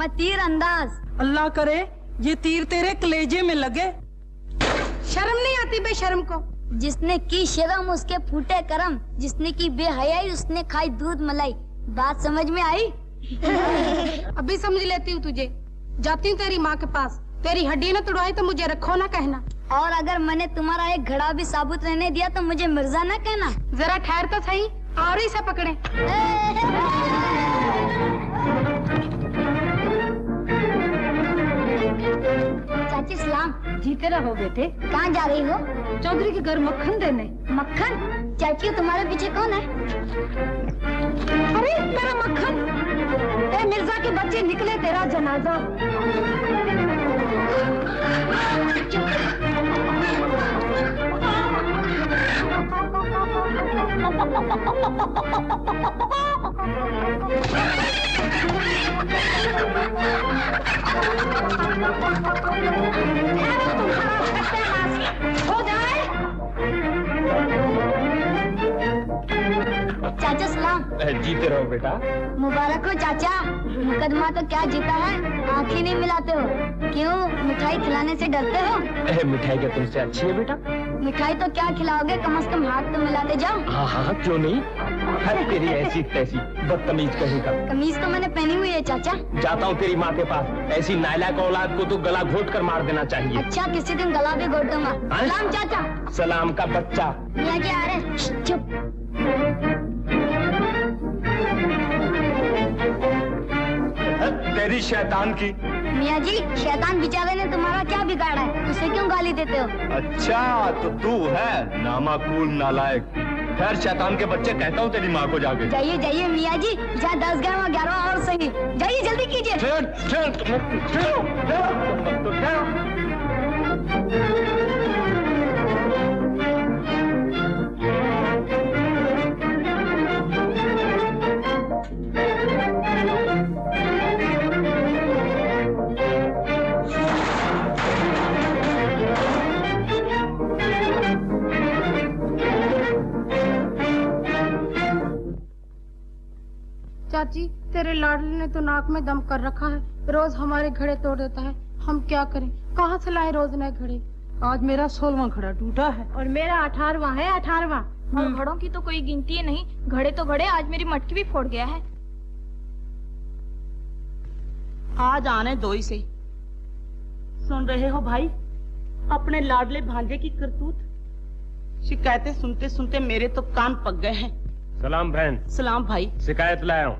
मैं तीर अंदाज। अल्लाह करे ये तीर तेरे कलेजे में लगे। शर्म नहीं आती बेशर्म को? जिसने की शर्म उसके फूटे करम, जिसने की बेहयाई उसने खाई दूध मलाई। बात समझ में आई? अभी समझ लेती हूँ तुझे। जाती हूँ तेरी माँ के पास, तेरी हड्डी न तोड़वाई तो मुझे रखो ना कहना। और अगर मैंने तुम्हारा एक घड़ा भी साबुत रहने दिया तो मुझे मिर्जा ना कहना। जरा ठहर तो सही, और ही से पकड़े। चाची सलाम। जीते रहो बेटे। कहाँ जा रही हो? चौधरी के घर मक्खन देने। मक्खन? चाची तुम्हारे पीछे कौन है? अरे मेरा मक्खन। ए मिर्जा के बच्चे निकले तेरा जनाजा। हो जाए। चाचा सलाम। जीते रहो बेटा। मुबारक हो चाचा। मुकदमा तो क्या जीता है, आंखें नहीं मिलाते हो। क्यों, मिठाई खिलाने से डरते हो? मिठाई क्या तुमसे अच्छी है बेटा? मिठाई तो क्या खिलाओगे, कम से कम हाथ तो मिलाते जाओ। हाँ हाँ क्यों नहीं। है तेरी ऐसी तैसी बदतमीज कहीं का। कमीज तो मैंने पहनी हुई है चाचा। जाता हूँ तेरी माँ के पास। ऐसी नालायक औलाद को तो गला घोट कर मार देना चाहिए। अच्छा किसी दिन गला भी घोट दूंगा। सलाम चाचा। सलाम का बच्चा। मियाँ जी आ रहे। चुप। तेरी शैतान की। मियाँ जी शैतान बेचारे ने तुम्हारा क्या बिगाड़ा है, उसे क्यों गाली देते हो? अच्छा तो तू है नामाकूल नालायक। खैर शैतान के बच्चे, कहता हूँ तेरी माँ को जाके। जाइए जाइए मियाँ जी, जहाँ 10 गए वहाँ 11 और सही। जाइए जल्दी कीजिए। चाची तेरे लाडले ने तो नाक में दम कर रखा है, रोज हमारे घड़े तोड़ देता है। हम क्या करें, कहाँ से लाए रोज नए घड़े? आज मेरा 16वां घड़ा टूटा है। और मेरा 18वां है, 18वां। और घड़ों की तो कोई गिनती ही नहीं। घड़े तो घड़े, आज मेरी मटकी भी फोड़ गया है। आज आने दो ही से। सुन रहे हो भाई, अपने लाडले भांजे की करतूत। शिकायतें सुनते सुनते मेरे तो कान पक गए हैं। सलाम बहन। सलाम भाई। शिकायत लाया हूँ,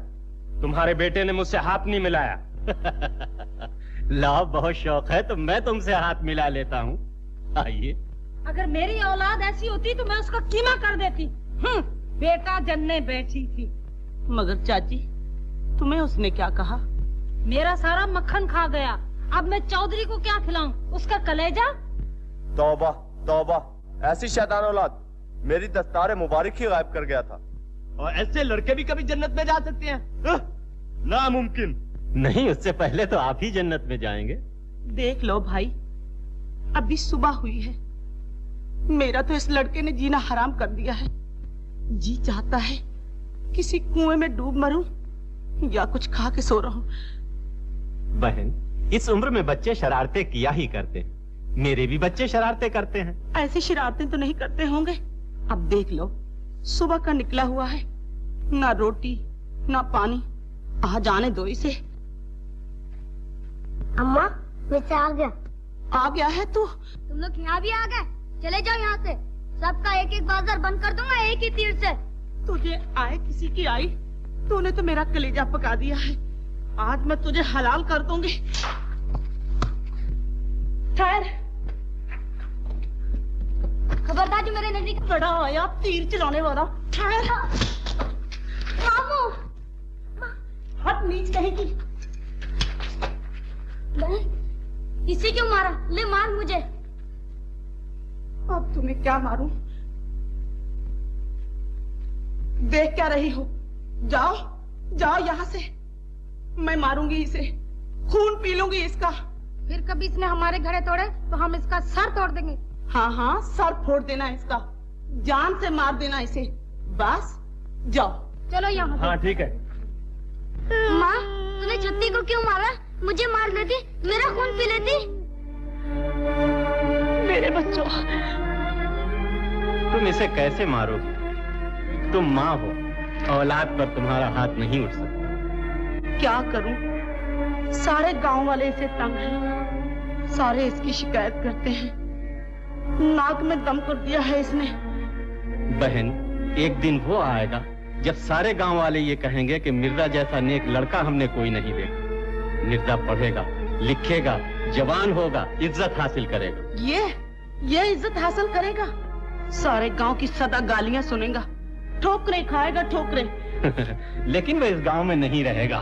तुम्हारे बेटे ने मुझसे हाथ नहीं मिलाया। ला बहुत शौक है तो मैं तुमसे हाथ मिला लेता हूँ। आइए। अगर मेरी औलाद ऐसी होती तो मैं उसका कीमा कर देती। बेटा जन्ने बैठी थी। मगर चाची तुम्हें उसने क्या कहा? मेरा सारा मक्खन खा गया। अब मैं चौधरी को क्या खिलाऊं, उसका कलेजा? तौबा तौबा, ऐसी शैतान औलाद, मेरी दस्तार मुबारक ही गायब कर गया था। और ऐसे लड़के भी कभी जन्नत में जा सकते हैं? नामुमकिन। नहीं, उससे पहले तो आप ही जन्नत में जाएंगे। देख लो भाई, अभी सुबह हुई है, मेरा तो इस लड़के ने जीना हराम कर दिया है। जी चाहता है किसी कुएं में डूब मरूं या कुछ खा के सो रहूं। बहन, इस उम्र में बच्चे शरारतें किया ही करते हैं। मेरे भी बच्चे शरारतें करते हैं। ऐसी शरारतें तो नहीं करते होंगे। अब देख लो, सुबह का निकला हुआ है, ना रोटी ना पानी। आ जाने दो इसे। अम्मा वैसे आ गया। आ गया है तू? तुम लोग यहाँ भी आ गए? चले जाओ यहाँ से। सबका एक एक बाजार बंद कर दूंगा एक ही तीर से। तुझे आए किसी की आई, तूने तो मेरा कलेजा पका दिया है। आज मैं तुझे हलाल कर दूंगी। ठहर। खबरदार जो मेरे नजदीक। बड़ा आया तीर चलाने वाला। ठहर। मामू हट नीच कहीं की। इसे क्यों मारा? ले मार मुझे। अब तुम्हें क्या मारूं? देख क्या रही हो? जाओ जाओ यहाँ से। मैं मारूंगी इसे, खून पी लूंगी इसका। फिर कभी इसने हमारे घड़े तोड़े तो हम इसका सर तोड़ देंगे। हाँ हाँ, सर फोड़ देना इसका, जान से मार देना इसे। बस जाओ। चलो यहाँ। हाँ ठीक है। माँ, तूने छुट्टी को क्यों मारा? मुझे मार लेती, मेरा खून पी लेती। मेरे बच्चों, तुम इसे कैसे मारोगी? तुम माँ हो, औलाद पर तुम्हारा हाथ नहीं उठ सकता। क्या करूं? सारे गांव वाले इसे तंग हैं, सारे इसकी शिकायत करते हैं। नाक में दम कर दिया है इसने। बहन, एक दिन वो आएगा जब सारे गांव वाले ये कहेंगे कि मिर्जा जैसा नेक लड़का हमने कोई नहीं देखा। मिर्जा पढ़ेगा, लिखेगा, जवान होगा, इज्जत हासिल करेगा। ये इज्जत हासिल करेगा? सारे गांव की सदा गालियां सुनेगा, ठोकरें खाएगा, ठोकरें। लेकिन वह इस गांव में नहीं रहेगा।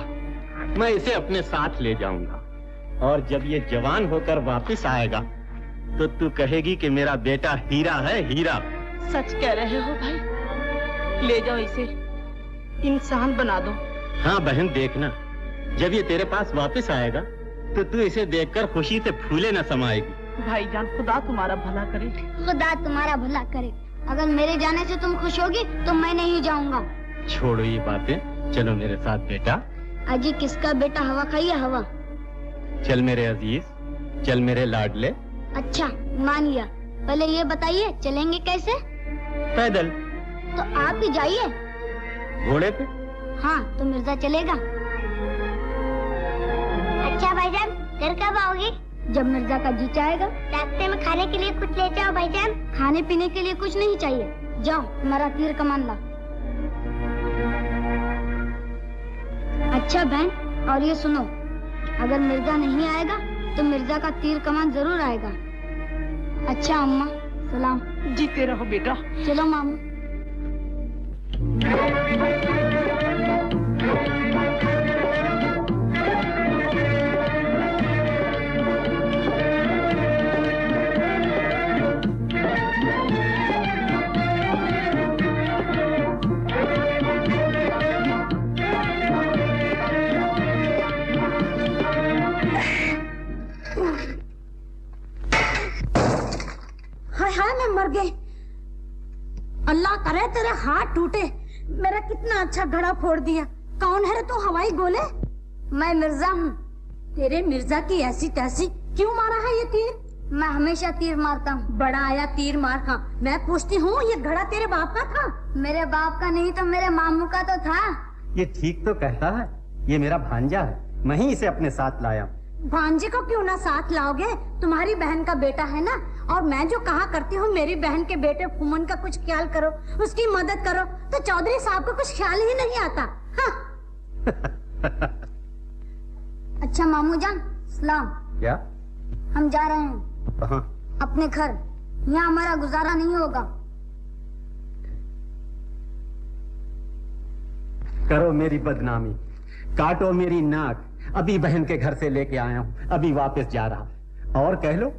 मैं इसे अपने साथ ले जाऊंगा और जब ये जवान होकर वापस आएगा तो तू कहेगी कि मेरा बेटा हीरा है, हीरा। सच कह रहे हो भाई? ले जाओ इसे, इंसान बना दो। हाँ बहन, देखना जब ये तेरे पास वापस आएगा तो तू इसे देखकर खुशी से फूले न समाएगी। भाईजान, खुदा तुम्हारा भला करे। खुदा तुम्हारा भला करे। अगर मेरे जाने से तुम खुश होगी तो मैं नहीं जाऊंगा। छोड़ो ये बातें, चलो मेरे साथ बेटा। अजी, किसका बेटा हवा खाइए हवा। चल मेरे अजीज, चल मेरे लाडले। अच्छा, मान लिया। पहले ये बताइए चलेंगे कैसे? पैदल। तो आप ही जाइए। घोड़े पे? हाँ, तो मिर्जा चलेगा। अच्छा भाईजान, घर कब आओगी? जब मिर्जा का जी चाहेगा। रास्ते में खाने के लिए कुछ ले जाओ भाईजान। खाने पीने के लिए कुछ नहीं चाहिए। जाओ, हमारा तीर कमान ला। अच्छा बहन, और ये सुनो, अगर मिर्जा नहीं आएगा तो मिर्जा का तीर कमान जरूर आएगा। अच्छा अम्मा, सलाम। जीते रहो बेटा। चलो मामू। मर गए। अल्लाह करे तेरे हाथ टूटे। मेरा कितना अच्छा घड़ा फोड़ दिया। कौन है रे तू हवाई गोले? मैं मिर्जा हूँ। तेरे मिर्जा की ऐसी तैसी क्यों मारा है ये तीर? मैं हमेशा तीर मारता हूँ। बड़ा आया तीर मार खा। मैं पूछती हूँ, ये घड़ा तेरे बाप का था? मेरे बाप का नहीं तो मेरे मामू का तो था। ये ठीक तो कहता है, ये मेरा भांजा है, मैं ही इसे अपने साथ लाया। भांजे को क्यों ना साथ लाओगे? तुम्हारी बहन का बेटा है ना। और मैं जो कहा करती हूँ, मेरी बहन के बेटे फुमन का कुछ ख्याल करो, उसकी मदद करो, तो चौधरी साहब को कुछ ख्याल ही नहीं आता। हाँ। अच्छा मामू जान, सलाम। क्या? हम जा रहे हैं। कहाँ? अपने घर। यहाँ हमारा गुजारा नहीं होगा। करो मेरी बदनामी, काटो मेरी नाक। अभी बहन के घर से लेके आया हूँ, अभी वापस जा रहा। और कह लो,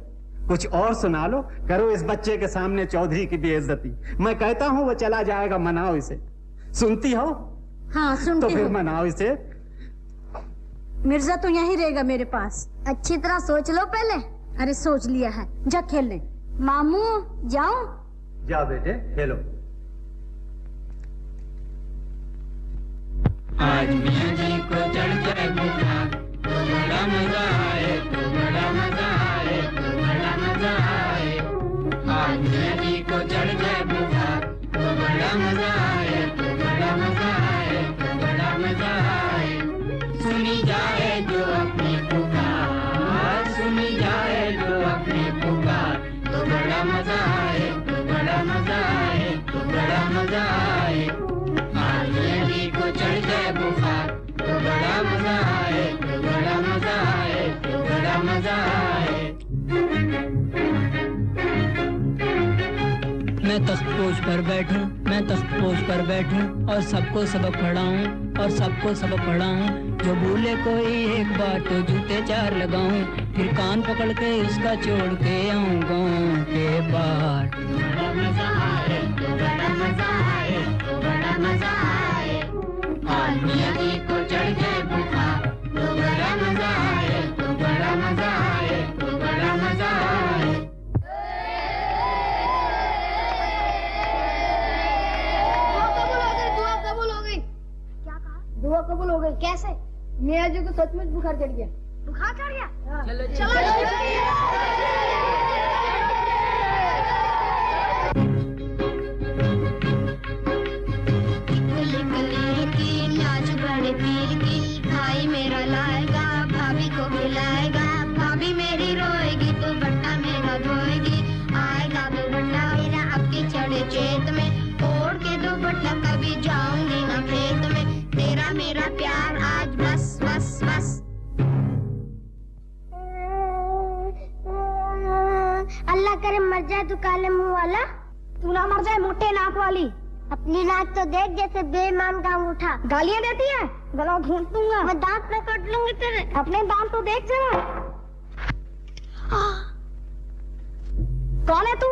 कुछ और सुना लो। करो इस बच्चे के सामने चौधरी की बेइज्जती। मैं कहता हूँ वो चला जाएगा, मनाओ इसे। सुनती हो? हाँ सुनती तो फिर हूँ। मनाओ इसे। मिर्जा तो यहीं रहेगा मेरे पास। अच्छी तरह सोच लो पहले। अरे सोच लिया है, जा खेल ले। मामू जाओ। जाओ बेटे, खेलो। आज मियां जी को चढ़ जाए बुखार, तो बड़ा मजा आए, तो बड़ा मजा आए, तो बड़ा मजा आए। आज मियां जी को चढ़ जाए बुखार, तो बड़ा मजा आए, तो बड़ा मजा आए, तो बड़ा मजा आए। सुनी जाए जो अपनी पुकार, सुनी जाए जो अपनी पुकार, तो बड़ा मजा आए, तो बड़ा मजा आए, तो बड़ा मजा आए। आज मियां जी को चढ़ जाए बुखार, तो बड़ा मजा आए, तो बड़ा मजा आए, तो बड़ा मजा आए। मैं तख्तपोश पर बैठूं, मैं तख्तपोश पर बैठूं और सबको सबक पढ़ाऊं, और सबको सबक पढ़ाऊं। जो भूले कोई एक बार तो जूते चार लगाऊं, फिर कान पकड़ के उसका छोड़ के आऊं गाँव के बाहर। बड़ा मजा आए, तो बड़ा मजा आए, तो बड़ा मजा आए। आज मियां जी को चढ़ जाए बुखार, तो बड़ा मजा आए, तो बड़ा मजा आए, तो बड़ा मजा आए। दुआ कबूल हो गई। क्या कहा? दुआ कबूल हो गई। कैसे? मियां जी को सचमुच बुखार चढ़ गया। बुखार चढ़ गया? चलो गली गली की नाच बड़े पीर की, भाई मेरा लाएगा भाभी को खिलाएगा, भाभी मेरी रोएगी तो बट्टा मेरा धोएगी, आएगा तो बट्टा मेरा आपके चढ़े चेत में, ओढ़ के दो बट्टा कभी जाऊंगी ना खेत में, तेरा मेरा प्यार आज बस बस बस। अल्लाह करे मर जाए तू काले मुंह वाला। तू ना मर जाए मोटे नाक वाली। अपनी नाक तो देख जैसे बेईमान का अंगूठा। गालियां देती है, गला घूंट दूंगा। मैं दांत में काट लूंगी तेरे। अपने दांत तो देख जरा। कौन है तू?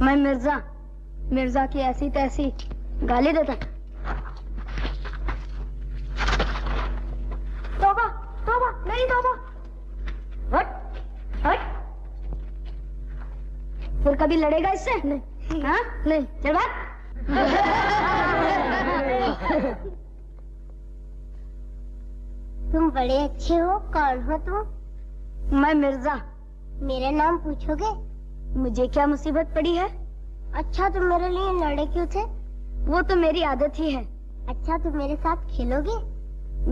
मैं मिर्जा, मिर्जा की ऐसी तैसी गाली देता। तौबा तौबा नहीं तौबा। हट हट। फिर कभी लड़ेगा इससे? नहीं। हाँ नहीं, चल बात। तुम बड़े अच्छे हो। कौन हो तुम? मैं मिर्जा। मेरा नाम पूछोगे? मुझे क्या मुसीबत पड़ी है? अच्छा तुम मेरे लिए लड़े क्यों थे? वो तो मेरी आदत ही है। अच्छा तुम मेरे साथ खेलोगे?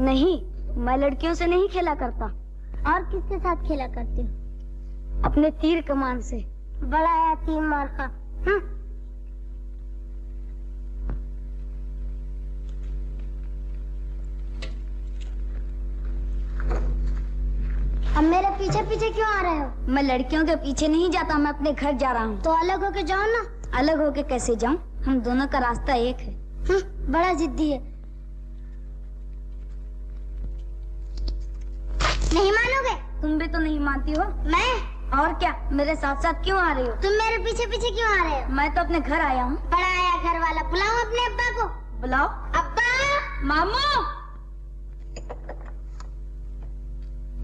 नहीं, मैं लड़कियों से नहीं खेला करता। और किसके साथ खेला करते हो? अपने तीर कमान से। बड़ा है तीर मार का। अब मेरे पीछे पीछे क्यों आ रहे हो? मैं लड़कियों के पीछे नहीं जाता, मैं अपने घर जा रहा हूँ। तो अलग होके जाओ ना। अलग होके कैसे जाऊँ? हम दोनों का रास्ता एक है। बड़ा जिद्दी है। नहीं मानोगे? तुम भी तो नहीं मानती हो। मैं? और क्या, मेरे साथ साथ क्यों आ रही हो? तुम मेरे पीछे पीछे क्यों आ रहे हो? मैं तो अपने घर आया हूँ। बड़ा आया घर वाला। बुलाओ अपने अब्बा को। बुलाओ। अब्बा। मामू।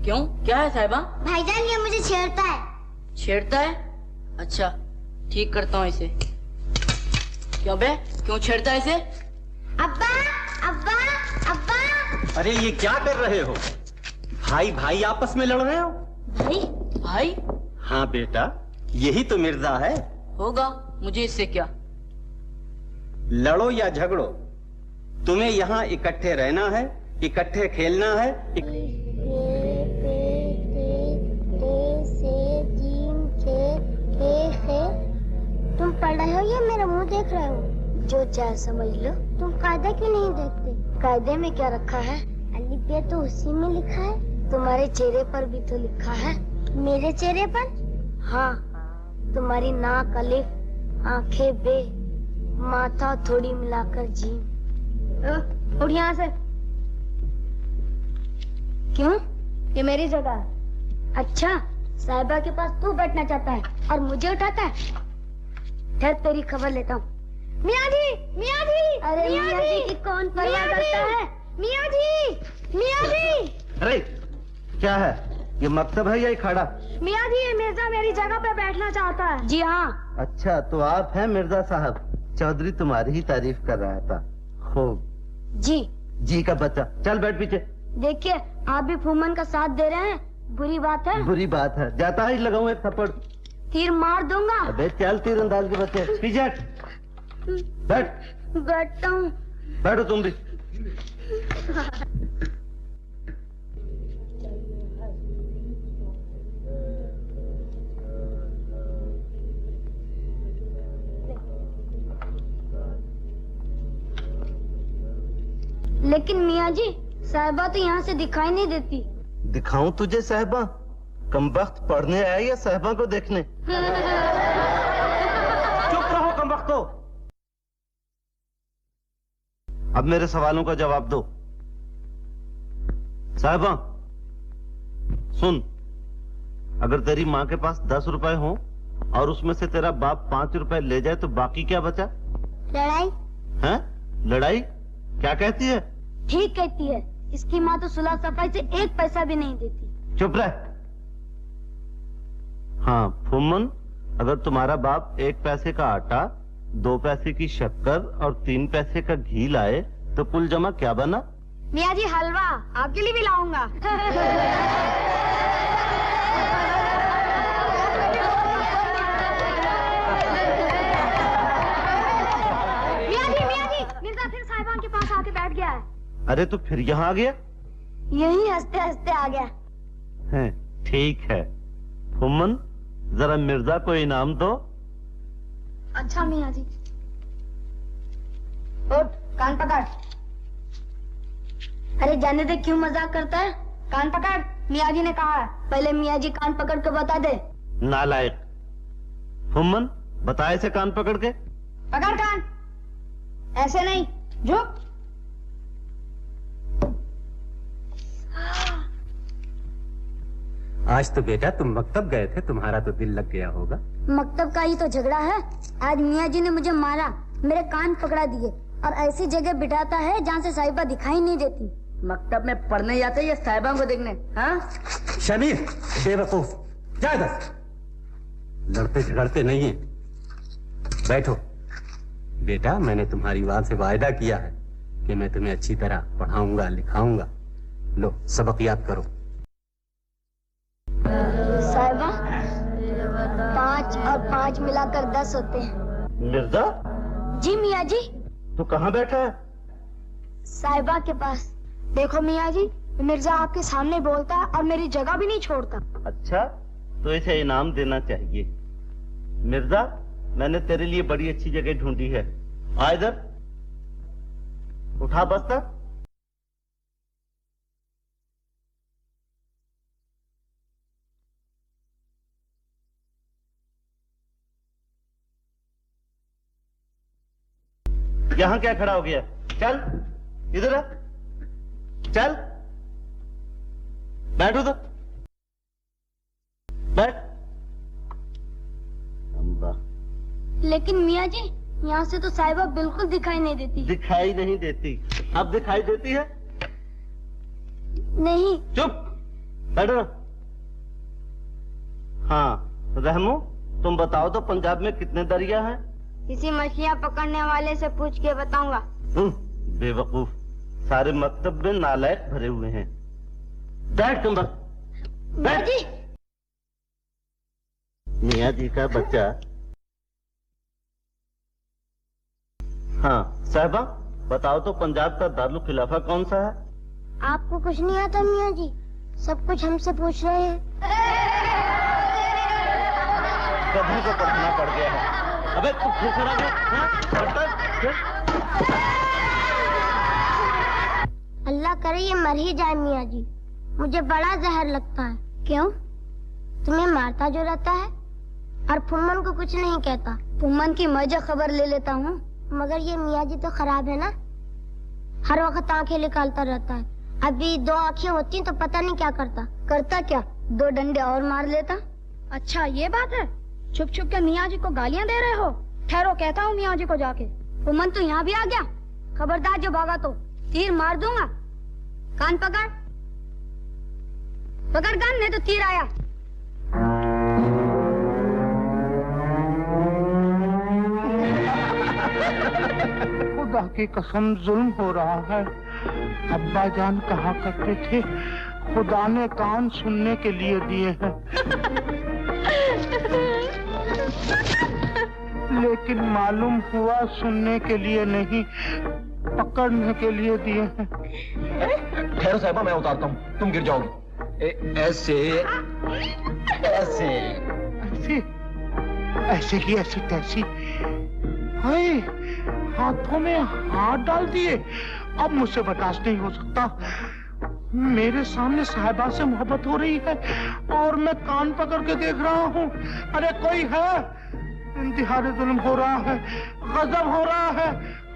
क्यों, क्या है साहिबा? भाईजान ये मुझे छेड़ता है। छेड़ता है? अच्छा, ठीक करता हूँ इसे। क्यों बे, क्यों छेड़ता है इसे? अब्बा अब्बा अब्बा। अरे ये क्या कर रहे हो? भाई भाई आपस में लड़ रहे हो? भाई भाई? हाँ बेटा, यही तो मिर्जा है। होगा, मुझे इससे क्या? लड़ो या झगड़ो, तुम्हें यहाँ इकट्ठे रहना है, इकट्ठे खेलना है। तुम पढ़ रहे हो या मेरा मुंह देख रहे हो? जो चाहे समझ लो। तुम कायदा क्यों नहीं देखते? कायदे में क्या रखा है? अलिफ बे तो उसी में लिखा है। तुम्हारे चेहरे पर भी तो लिखा है। मेरे चेहरे पर? हाँ, तुम्हारी नाक अलिफ, आंखें बे, माथा थोड़ी मिलाकर जीम। उठ यहाँ से। क्यों? ये मेरी जगह है। अच्छा, साहिबा के पास तू बैठना चाहता है और मुझे उठाता है? ठहर, तेरी खबर लेता हूँ। मियाँ जी, मियाँ जी। अरे मियाँ जी की कौन परवाह करता है? मियाँ जी, मियाँ जी। अरे क्या है, ये मकतब है या ये खड़ा? मियाँ जी, ये मिर्जा मेरी जगह पे बैठना चाहता है। जी हाँ। अच्छा, तो आप हैं मिर्जा साहब? चौधरी तुम्हारी ही तारीफ कर रहा था। खूब। जी का बच्चा, चल बैठ पीछे। देखिए, आप भी फूमन का साथ दे रहे हैं, बुरी बात है। बुरी बात है, जाता ही लगाऊं एक थप्पड़। तीर मार दूंगा। अबे चल तीरंदाज के बच्चे, पीछे हट। बैठ। बैठता हूँ। बैठो तुम भी। लेकिन मियाँ जी, साहिबा तो यहाँ से दिखाई नहीं देती। दिखाऊं तुझे साहिबा? कमबख्त पढ़ने आए या साहिबा को देखने? चुप रहो कमबख्तो। अब मेरे सवालों का जवाब दो। साहिबा सुन, अगर तेरी माँ के पास 10 रुपए हो और उसमें से तेरा बाप 5 रुपए ले जाए तो बाकी क्या बचा? लड़ाई। हैं? लड़ाई? क्या कहती है? ठीक कहती है। इसकी माँ तो सुलह सफाई से 1 पैसा भी नहीं देती। चुप रह। हाँ फुम्मन, अगर तुम्हारा बाप 1 पैसे का आटा, 2 पैसे की शक्कर और 3 पैसे का घी लाए तो कुल जमा क्या बना? मियाँ जी हलवा आपके लिए भी लाऊंगा। मियाँ जी मिर्जा फिर साहिबान के पास आके बैठ गया है। अरे तो फिर यहाँ आ गया? यही हंसते हंसते आ गया। है, ठीक है। फुम्मन जरा मिर्जा को इनाम दो। अच्छा मियाँ जी। उठ, कान पकड़। अरे जाने दे, क्यों मजाक करता है? कान पकड़, मियाँ जी ने कहा है। पहले मियाँ जी कान पकड़ के बता दे। नालायक। फुम्मन बता इसे कान पकड़ के। पकड़ कान, ऐसे नहीं, झुक। आज तो बेटा तुम मकतब गए थे, तुम्हारा तो दिल लग गया होगा। मकतब का ही तो झगड़ा है। आज मियाँ जी ने मुझे मारा, मेरे कान पकड़ा दिए और ऐसी जगह बिठाता है जहाँ से साहिबा दिखाई नहीं देती। मकतब में पढ़ने जाते या साहिबा को देखने? हाँ शमीर बेवकूफ, जा इधर। लड़ते झगड़ते नहीं है। बैठो बेटा, मैंने तुम्हारी माँ से वायदा किया है कि मैं तुम्हें अच्छी तरह पढ़ाऊंगा लिखाऊंगा। लो सबक याद करो। साहिबा 5 और 5 मिलाकर 10 होते हैं। मिर्जा? जी मियाँ जी। तू कहाँ बैठा है? साहिबा के पास। देखो मियाँ जी, मिर्जा आपके सामने बोलता है और मेरी जगह भी नहीं छोड़ता। अच्छा, तो इसे इनाम देना चाहिए। मिर्जा, मैंने तेरे लिए बड़ी अच्छी जगह ढूंढी है। आ इधर, उठा बस्ता। यहाँ क्या खड़ा हो गया? चल इधर आ, चल बैठ उधर, बैठ। लेकिन मियाँ जी, यहाँ से तो साहिबा बिल्कुल दिखाई नहीं देती। दिखाई नहीं देती? अब दिखाई देती है? नहीं। चुप, बैठो। हाँ रहमो, तुम बताओ तो पंजाब में कितने दरिया हैं? किसी मछलियाँ पकड़ने वाले से पूछ के बताऊंगा। बेवकूफ, सारे मकतब में नालायक भरे हुए हैं। बैठ तुम बस, बैठ। मियाँ जी का बच्चा। हाँ साहिबा, बताओ तो पंजाब का दारुल खिलाफा कौन सा है? आपको कुछ नहीं आता मियाँ जी, सब कुछ हमसे पूछ रहे हैं। कभी को पढ़ना पड़ गया है। अबे तू फिर खड़ा है? अल्लाह करे ये मर ही जाए मियाँ जी, मुझे बड़ा जहर लगता है। क्यों? तुम्हें मारता जो रहता है और फुम्मन को कुछ नहीं कहता। फुम्मन की मजा खबर ले लेता हूँ, मगर ये मियाँ जी तो खराब है ना, हर वक्त आंखें निकालता रहता है। अभी 2 आंखें होती तो पता नहीं क्या करता। करता क्या, 2 डंडे और मार लेता। अच्छा ये बात है? छुप छुप के मियाँ जी को गालियाँ दे रहे हो? ठहरो, कहता हूँ मियाँ जी को जाके। फुम्मन तो यहाँ भी आ गया, खबरदार जो भागा तो तीर मार दूंगा। कान पकड़, पकड़ कान, नहीं तो तीर आया। खुदा की कसम जुल्म हो रहा है। अब्बा जान कहा करते थे, खुदा ने कान सुनने के लिए दिए हैं, लेकिन मालूम हुआ सुनने के लिए नहीं, पकड़ने के लिए दिए हैं। खैर साहिबा, मैं उतारता हूँ, तुम गिर जाओगी। ऐसे ऐसे ऐसे ऐसे की ऐसी तैसी। हाय, हाथों में हाथ डाल दिए। अब मुझसे बर्दाश्त नहीं हो सकता। मेरे सामने साहिबा से मोहब्बत हो रही है और मैं कान पकड़ के देख रहा हूँ। अरे कोई है? इंतहाई जुल्म हो रहा है, गजब हो रहा है,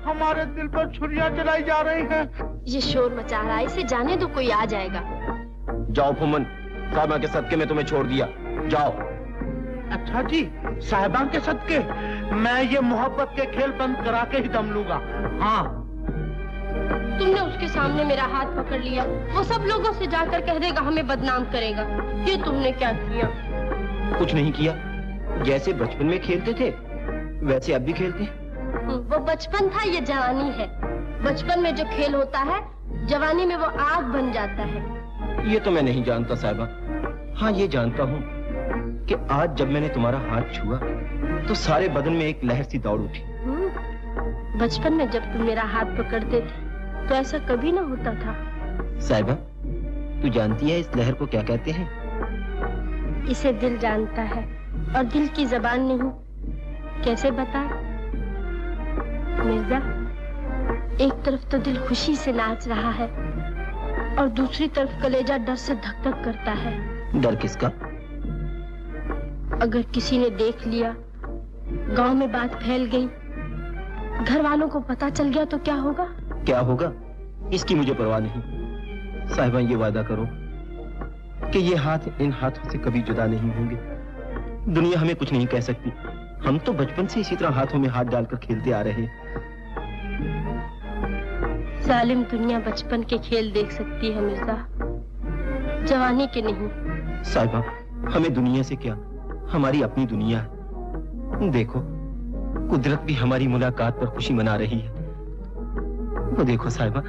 हमारे दिल पर छुरियां चलाई जा रही हैं। ये शोर मचा रहा है, इसे जाने दो, कोई आ जाएगा। जाओ फुम्मन, साहिबा के सदके में तुम्हें छोड़ दिया, जाओ। अच्छा जी, साहिबा के सदके मैं ये मोहब्बत के खेल बंद करा के ही दम लूंगा। हाँ, तुमने उसके सामने मेरा हाथ पकड़ लिया, वो सब लोगों से जाकर कह देगा, हमें बदनाम करेगा। ये तुमने क्या किया? कुछ नहीं किया, जैसे बचपन में खेलते थे वैसे अब भी खेलते हैं। वो बचपन था, ये जवानी है। बचपन में जो खेल होता है जवानी में वो आग बन जाता है। ये तो मैं नहीं जानता साहिबा। हाँ ये जानता हूँ कि आज जब मैंने तुम्हारा हाथ छुआ तो सारे बदन में एक लहर सी दौड़ उठी। बचपन में जब तुम मेरा हाथ पकड़ते थे तो ऐसा कभी ना होता था। साहिबा, तू जानती है इस लहर को क्या कहते हैं? इसे दिल जानता है और दिल की जबान नहीं। कैसे बताए मिर्जा? एक तरफ तो दिल खुशी से नाच रहा है और दूसरी तरफ कलेजा डर से धक धक करता है। डर किसका? अगर किसी ने देख लिया, गांव में बात फैल गई, घर वालों को पता चल गया तो क्या होगा? क्या होगा इसकी मुझे परवाह नहीं। साहिबा ये वादा करो कि ये हाथ इन हाथों से कभी जुदा नहीं होंगे। दुनिया हमें कुछ नहीं कह सकती। हम तो बचपन से इसी तरह हाथों में हाथ डालकर खेलते आ रहे हैं। जालिम दुनिया बचपन के खेल देख सकती है मिर्जा, जवानी के नहीं। साहिबा, हमें दुनिया से क्या, हमारी अपनी दुनिया है। देखो कुदरत भी हमारी मुलाकात पर खुशी मना रही है। वो देखो साहिबा,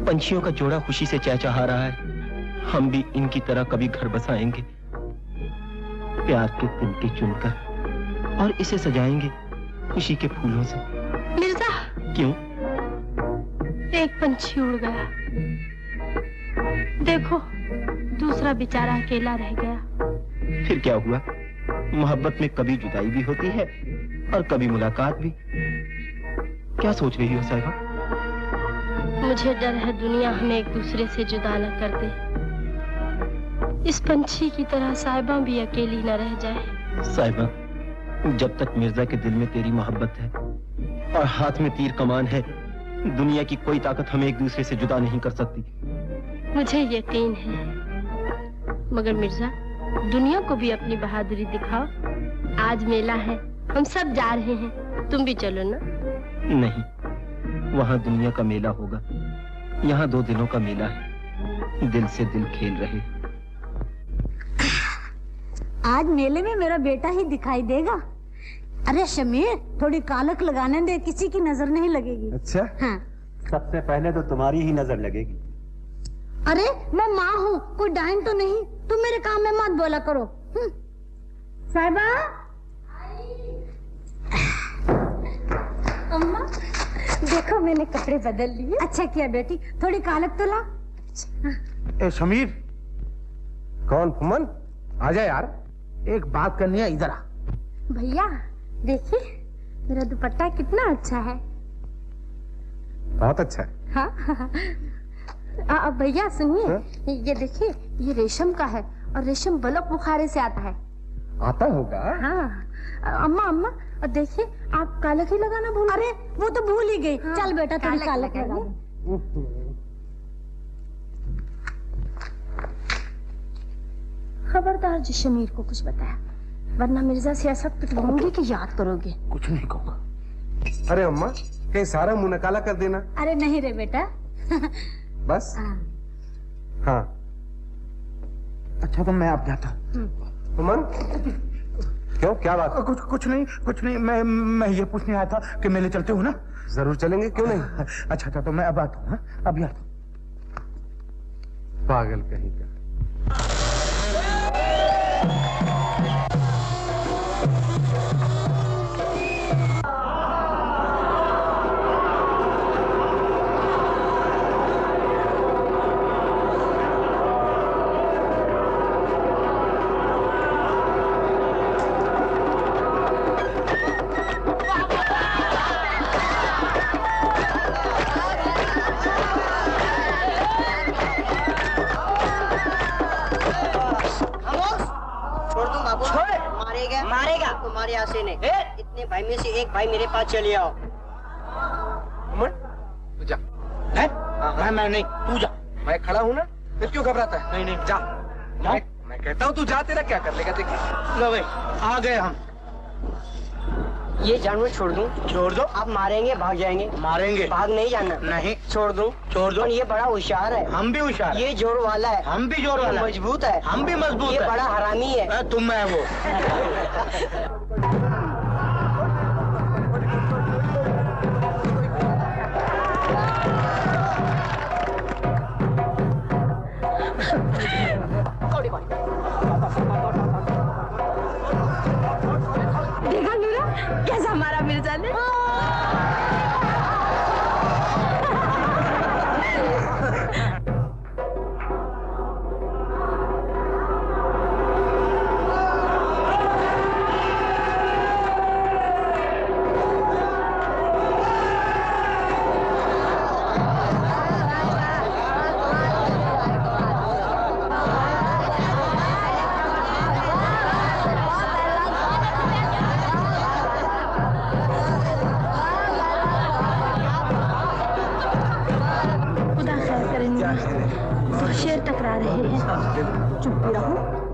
पंछियों का जोड़ा खुशी से चहचहा रहा है। हम भी इनकी तरह कभी घर बसाएंगे, प्यार के तिनके चुनकर, और इसे सजाएंगे खुशी के फूलों से। मिर्जा! क्यों? एक पंछी उड़ गया, देखो दूसरा बेचारा अकेला रह गया। फिर क्या हुआ? मोहब्बत में कभी जुदाई भी होती है और कभी मुलाकात भी। क्या सोच रही हो साहिबा? मुझे डर है दुनिया हमें एक दूसरे से जुदा न कर दे। इस पंछी की तरह साहिबा भी अकेली न रह जाए। साहिबा, जब तक मिर्जा के दिल में तेरी मोहब्बत है और हाथ में तीर कमान है, दुनिया की कोई ताकत हमें एक दूसरे से जुदा नहीं कर सकती। मुझे यकीन है, मगर मिर्जा दुनिया को भी अपनी बहादुरी दिखाओ। आज मेला है, हम सब जा रहे हैं, तुम भी चलो ना। नहीं, वहाँ दुनिया का मेला होगा, यहाँ दो दिलों का मेला है। दिल से दिल खेल रहे। आज मेले में मेरा बेटा ही दिखाई देगा। अरे शमीर, थोड़ी कालक लगाने दे, किसी की नजर नहीं लगेगी। अच्छा? हाँ। सबसे पहले तो तुम्हारी ही नजर लगेगी। अरे मैं माँ हूँ, कोई डाइन तो नहीं। तुम मेरे काम में मत बोला करो। साहिबा, अम्मा देखो मैंने कपड़े बदल लिए। अच्छा किया बेटी, थोड़ी कालक तो ला। ए समीर। कौन? फुमन? आजा यार, एक बात करनी है, इधर आ। भैया देखिए मेरा दुपट्टा कितना अच्छा है। बहुत अच्छा है। हाँ भैया सुनिए, ये देखिए, ये रेशम का है और रेशम बलक बुखारे से आता है। आता होगा? हाँ। अम्मा और देखिए, आप कालक ही लगाना भूल। अरे वो तो भूल ही गई। हाँ, चल बेटा थोड़ी कालक लगा। खबरदार जी शमीर को कुछ बताया, वरना मिर्जा से ऐसा पिटवाऊंगी कि याद करोगे। कुछ नहीं कहूँगा। अरे अम्मा, कहीं सारा मुंह नकाला कर देना। अरे नहीं रे बेटा। बस? हाँ। अच्छा तो मैं अब जाता हूँ। फुमन, क्यों, क्या बात? कुछ नहीं। मैं ये पूछने आया था कि मेले चलते हो ना? जरूर चलेंगे, क्यों नहीं। अच्छा तो मैं अब आता हूँ। अभी आता हूँ। पागल कहीं का। मारेगा तुम्हारे आसे ने। इतने भाई में से एक भाई मेरे पास चले आओ। तू जा। मैं नहीं, तू जा। मैं खड़ा हूँ ना, फिर क्यों घबराता है? नहीं जा। मैं कहता हूँ तू जा, तेरा क्या कर लेगा? देखिए लो भाई, आ गए हम। ये जानवर छोड़ दूं? छोड़ दो। आप मारेंगे, भाग जाएंगे? मारेंगे। भाग नहीं जाना? नहीं। छोड़ दूं? छोड़ दो। ये बड़ा होशियार है। हम भी होशियार। ये जोर वाला है। हम भी जोर वाला। मजबूत है। हम भी मजबूत। ये बड़ा हरामी है। तुम है वो। देखा नूरा कैसा हमारा मिर्जा ने?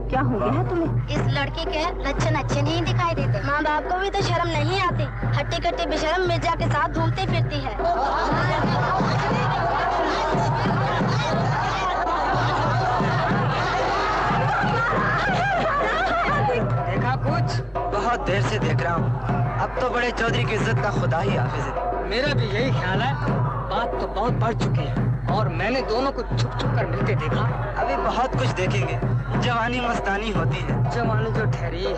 क्या हो गया है तुम्हें? इस लड़के के लक्षण अच्छे नहीं दिखाई देते। माँ बाप को भी तो शर्म नहीं आती। हट्टी कट्टी बेशर्म मिर्जा के साथ घूमती फिरती है। देखा कुछ? बहुत देर से देख रहा हूँ। अब तो बड़े चौधरी की इज्जत का खुदा ही हाफिज है। मेरा भी यही ख्याल है। बात तो बहुत बढ़ चुकी है और मैंने दोनों को छुप छुप कर मिलते देखा। अभी बहुत कुछ देखेंगे। जवानी मस्तानी होती है। जवानी जो ठहरी है।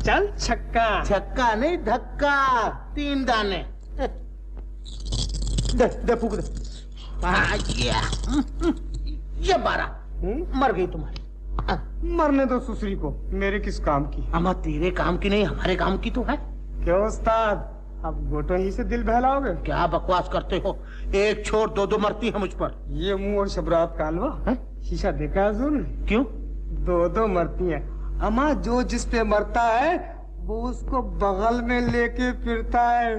चल छक्का। छक्का नहीं धक्का। 3 दाने। दे फूक दे। ये 12 मर गई तुम्हारी। मरने दो सुसरी को, मेरे किस काम की? अम्मा तेरे काम की नहीं, हमारे काम की तो है। क्यों उस्ताद, अब गोटो ही से दिल बहलाओगे? क्या बकवास करते हो, एक छोड़ दो मरती है मुझ पर। ये मुंह और शबरात कालवा, शीशा देखा हुजूर ने? क्यों? दो मरती हैं। अम्मा जो जिस पे मरता है वो उसको बगल में लेके फिरता है।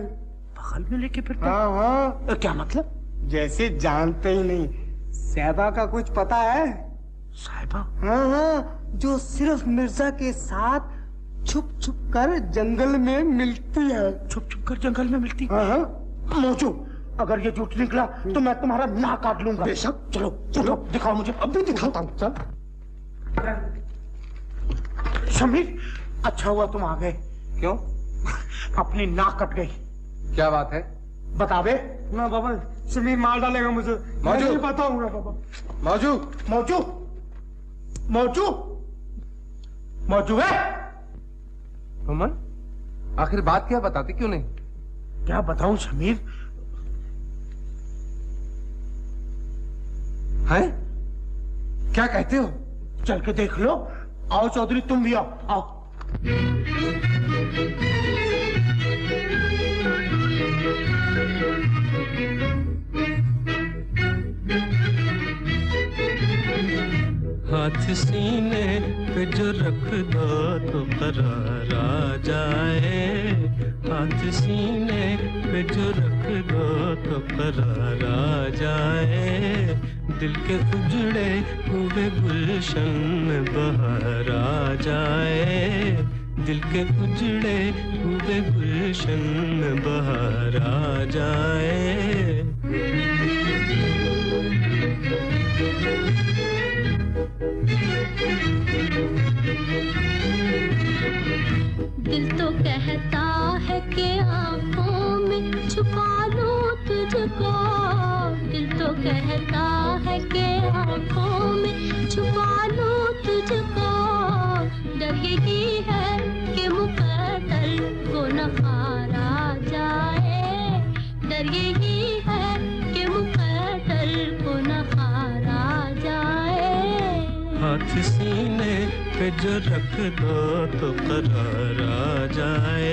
बगल में लेके फिरता? हाँ। क्या मतलब? जैसे जानते ही नहीं। साहिबा का कुछ पता है? साहिबा? हाँ, जो सिर्फ मिर्जा के साथ छुप कर जंगल में मिलती है। छुप कर जंगल में मिलती? हाँ। मोचू, अगर ये झूठ निकला तो मैं तुम्हारा नाक काट लूंगा। बेशक। चलो दिखाओ मुझे। अभी दिखाता हूँ। चल। शमीर, अच्छा हुआ तुम आ गए। क्यों? अपनी नाक कट गई। क्या बात है? बता बे। ना बाबा, शमीर मार डालेगा मुझे। मैं नहीं बताऊंगा बाबा। मौजू है? अमन, आखिर बात क्या, बताते क्यों नहीं? क्या बताऊं शमीर? हैं? क्या कहते हो? चल के देख लो। आओ चौधरी, तुम भी आओ। हाथ सीने पे जो रख दो तो करार आ जाए, हाथ सीने पे जो रख दो तो करार आ जाए, दिल के उजड़े हुए गुलशन में बहार आ जाए, दिल के उजड़े हुए गुलशन में बहार आ जाए। दिल तो कहता है कि आंखों में छुपा लूं तुझको, दिल तो कहता है कि आंखों में छुपा लूं तुझको, डर यही है कि मुकद्दर को न हारा जाए, डर यही है कि मुकद्दर को न हारा जाए। हाथ सीने पे जो रख दो तो करार आ जाए।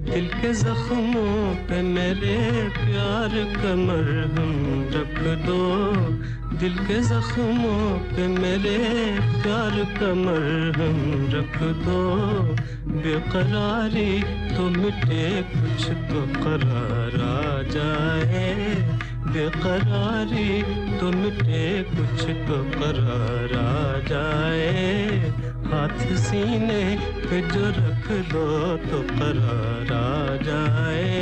दिल के जख्मों पे मेरे प्यार का मरहम रख दो, दिल के जख्मों पे मेरे प्यार का मरहम रख दो, बेकरारी तो मिटे कुछ तो करार आ जाए, बेकरारी तो मिटे कुछ तो करार आ जाए, हाथ सीने पे जो रख दो तो करार आ जाए।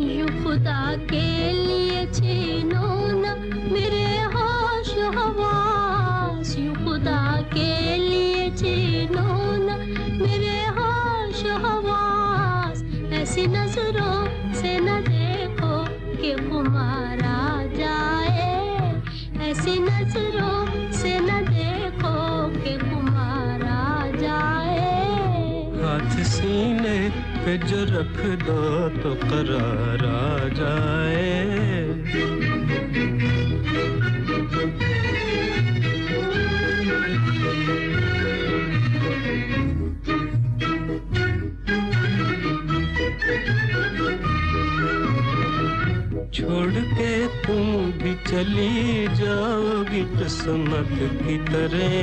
यूं खुदा के लिए छीनो न मेरे होश हवास, यूं खुदा के लिए छीनो न मेरे होश हवास, ऐसी नजरों से न देखो कि खुमारा जाए, ऐसी नजरों से न देखो कि खुमारा जाए। हाथ सीने पे जो रख दो तो करार आ जाए। छोड़ के तुम भी चली जाओगी किस्मत की तरह,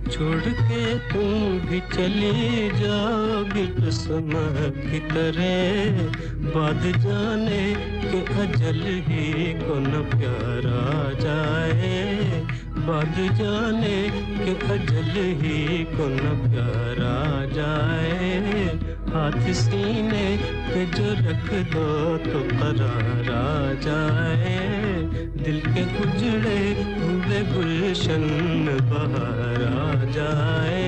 छोड़ के तुम भी चली जाओगी किस्मत की तरह, बाद जाने के अजल ही को न प्यार आ जाए, बाद जाने के अजल ही को न प्यार आ जाए, हाथ सीने पे जो रख दो तो करार आ जाए, दिल के उजड़े हुए गुलशन में बहार आ जाए।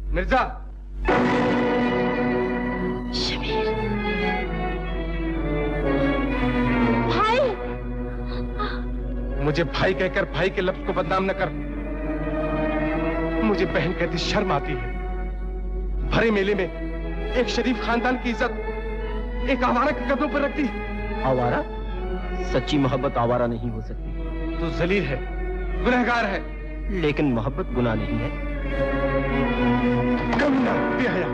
मिर्जा। शमीर भाई। मुझे भाई कहकर भाई के लफ्ज को बदनाम न कर। मुझे बहन कहती शर्म आती है। भरे मेले में एक शरीफ खानदान की इज्जत एक आवारा के कदमों पर रख दी। आवारा? सच्ची मोहब्बत आवारा नहीं हो सकती। तू जलील है, गुनहगार है। लेकिन मोहब्बत गुनाह नहीं है। कमीना, बेहया।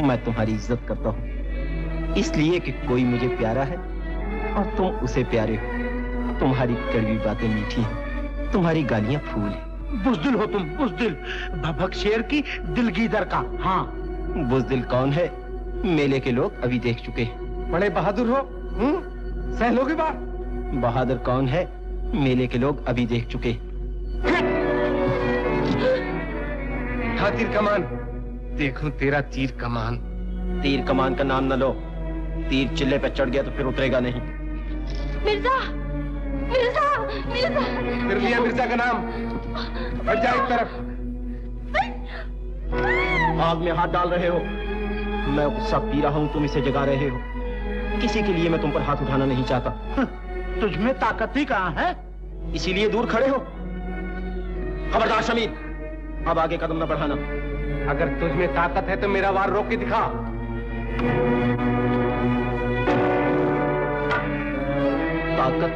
मैं तुम्हारी इज्जत करता हूँ इसलिए कि कोई मुझे प्यारा है और तुम उसे प्यारे हो। तुम्हारी कड़वी बातें मीठी हैं, तुम्हारी गालियां फूल हैं। बुज़दिल हो तुम, बुज़दिल। भभक शेर की दिलगीदर का। हाँ। बुज़दिल कौन है? मेले के लोग अभी देख चुके हैं। बड़े बहादुर हो, सह लोगे बात। बहादुर कौन है? मेले के लोग अभी देख चुके। तीर कमान, देखूं तेरा तीर कमान। तीर कमान का नाम न लो। तीर चिल्ले पे चढ़ गया तो फिर उतरेगा नहीं। मिर्जा, मिर्जा, मिर्जा। फिर लिया मिर्जा का नाम। हट जा एक तरफ। आग में हाथ डाल रहे हो। मैं गुस्सा पी रहा हूं, तुम इसे जगा रहे हो। किसी के लिए मैं तुम पर हाथ उठाना नहीं चाहता। तुझ में ताकत ही कहाँ है? इसीलिए दूर खड़े हो। खबरदार शमीर, अब आगे कदम न बढ़ाना। अगर तुझ में ताकत है तो मेरा वार रोक के दिखा। ताकत?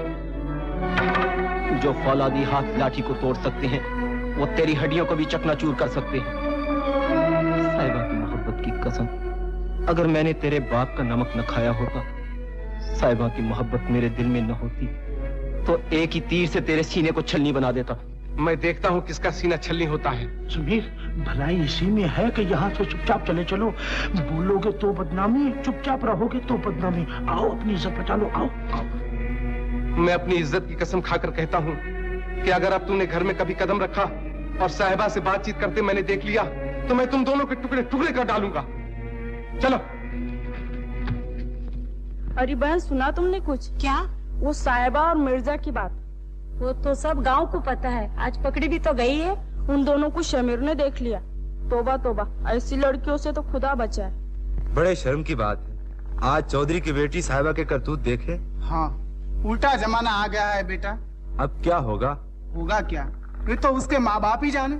जो फौलादी हाथ लाठी को तोड़ सकते हैं वो तेरी हड्डियों को भी चकनाचूर कर सकते हैं। साहिबा की मोहब्बत की कसम, अगर मैंने तेरे बाप का नमक न खाया होता, साहिबा की मोहब्बत मेरे दिल में न होती, तो एक ही तीर से तेरे सीने को छलनी बना देता। मैं देखता हूँ किसका सीना छलनी होता है। समीर, भलाई इसी में है कि यहाँ से चुपचाप चले चलो। बोलोगे तो बदनामी, चुपचाप रहोगे तो बदनामी। आओ अपनी इज्जत बचा लो, आओ, आओ। मैं अपनी इज्जत की कसम खाकर कहता हूँ कि अगर अब तूने घर में कभी कदम रखा और साहिबा से बातचीत करते मैंने देख लिया तो मैं तुम दोनों के टुकड़े टुकड़े कर डालूंगा। चलो। अरे बहन, सुना तुमने कुछ? क्या? वो साहिबा और मिर्जा की बात। वो तो सब गांव को पता है। आज पकड़ी भी तो गई है। उन दोनों को शमीर ने देख लिया। तोबा तोबा, ऐसी लड़कियों से तो खुदा बचाए। बड़े शर्म की बात है, आज चौधरी की बेटी साहिबा के करतूत देखे। हाँ, उल्टा जमाना आ गया है बेटा। अब क्या होगा? होगा क्या, ये तो उसके माँ बाप ही जाने।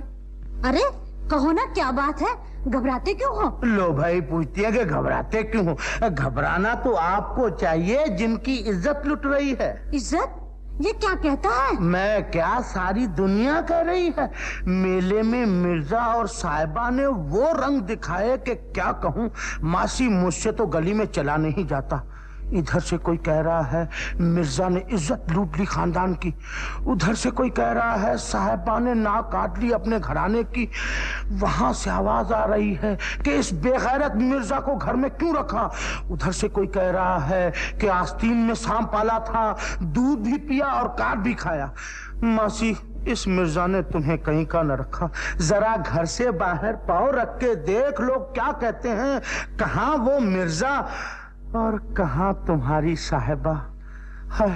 अरे कहो ना, क्या बात है? घबराते क्यों हो? लो भाई, पूछती है कि घबराते क्यों हो? घबराना तो आपको चाहिए जिनकी इज्जत लुट रही है। इज्जत? ये क्या कहता है? मैं क्या, सारी दुनिया कह रही है। मेले में मिर्जा और साहिबा ने वो रंग दिखाए कि क्या कहूँ। मासी, मुझसे तो गली में चला नहीं जाता। इधर से कोई कह रहा है मिर्जा ने इज्जत लूट ली खानदान की, उधर से कोई कह रहा है साहिबा ने नाक काट ली अपने घराने की। वहां से आवाज आ रही है कि इस बेगैरत मिर्जा को घर में क्यों रखा। उधर से कोई कह रहा है कि आस्तीन में सांप पाला था, दूध भी पिया और काट भी खाया। मासी, इस मिर्जा ने तुम्हें कहीं का न रखा। जरा घर से बाहर पाँव रख के देख लो क्या कहते हैं। कहाँ वो मिर्जा और कहाँ तुम्हारी साहिबा है।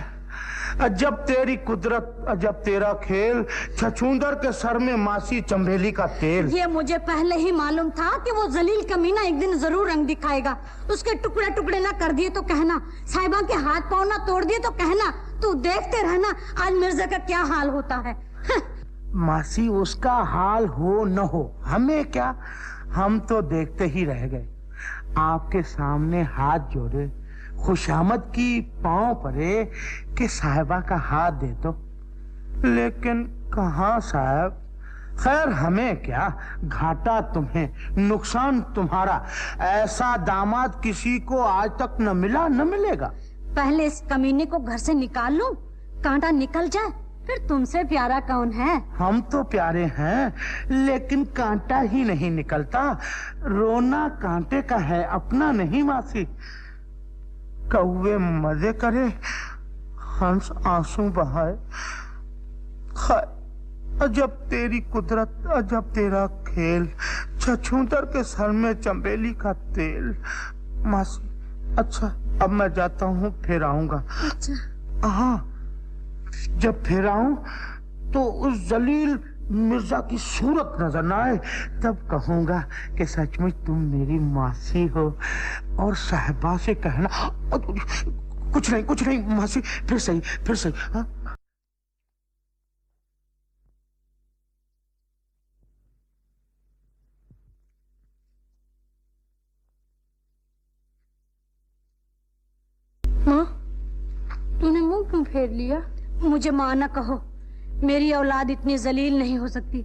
अजब तेरी कुदरत, अजब तेरा खेल। छछूंदर के सर में मासी चंबेली का तेल। ये मुझे पहले ही मालूम था कि वो जलील कमीना एक दिन जरूर रंग दिखाएगा। उसके टुकड़े टुकड़े ना कर दिए तो कहना, साहिबा के हाथ पाँव ना तोड़ दिए तो कहना। तू देखते रहना आज मिर्जा का क्या हाल होता है। मासी, उसका हाल हो न हो हमें क्या, हम तो देखते ही रह गए। आपके सामने हाथ जोड़े, खुशामद की पांव पड़े कि साहिबा का हाथ दे दो, लेकिन कहाँ साहब। खैर, हमें क्या, घाटा तुम्हें, नुकसान तुम्हारा। ऐसा दामाद किसी को आज तक न मिला, न मिलेगा। पहले इस कमीने को घर से निकाल लूं, कांटा निकल जाए, फिर तुमसे प्यारा कौन है। हम तो प्यारे हैं, लेकिन कांटा ही नहीं निकलता। रोना कांटे का है, अपना नहीं मासी। कौवे मजे करे, हंस आंसू बहाए। अजब तेरी कुदरत, अजब तेरा खेल। छछूंदर के सर में चंबेली का तेल। मासी, अच्छा अब मैं जाता हूँ, फिर आऊंगा। अच्छा। हाँ, जब फिर आऊं तो उस जलील मिर्जा की सूरत नजर ना आए, तब कहूंगा कि सचमुच तुम मेरी मासी हो। और साहिबा से कहना कुछ नहीं मासी, फिर सही हाँ? माँ, तूने मुंह क्यों फेर लिया? मुझे माँ न कहो। मेरी औलाद इतनी जलील नहीं हो सकती,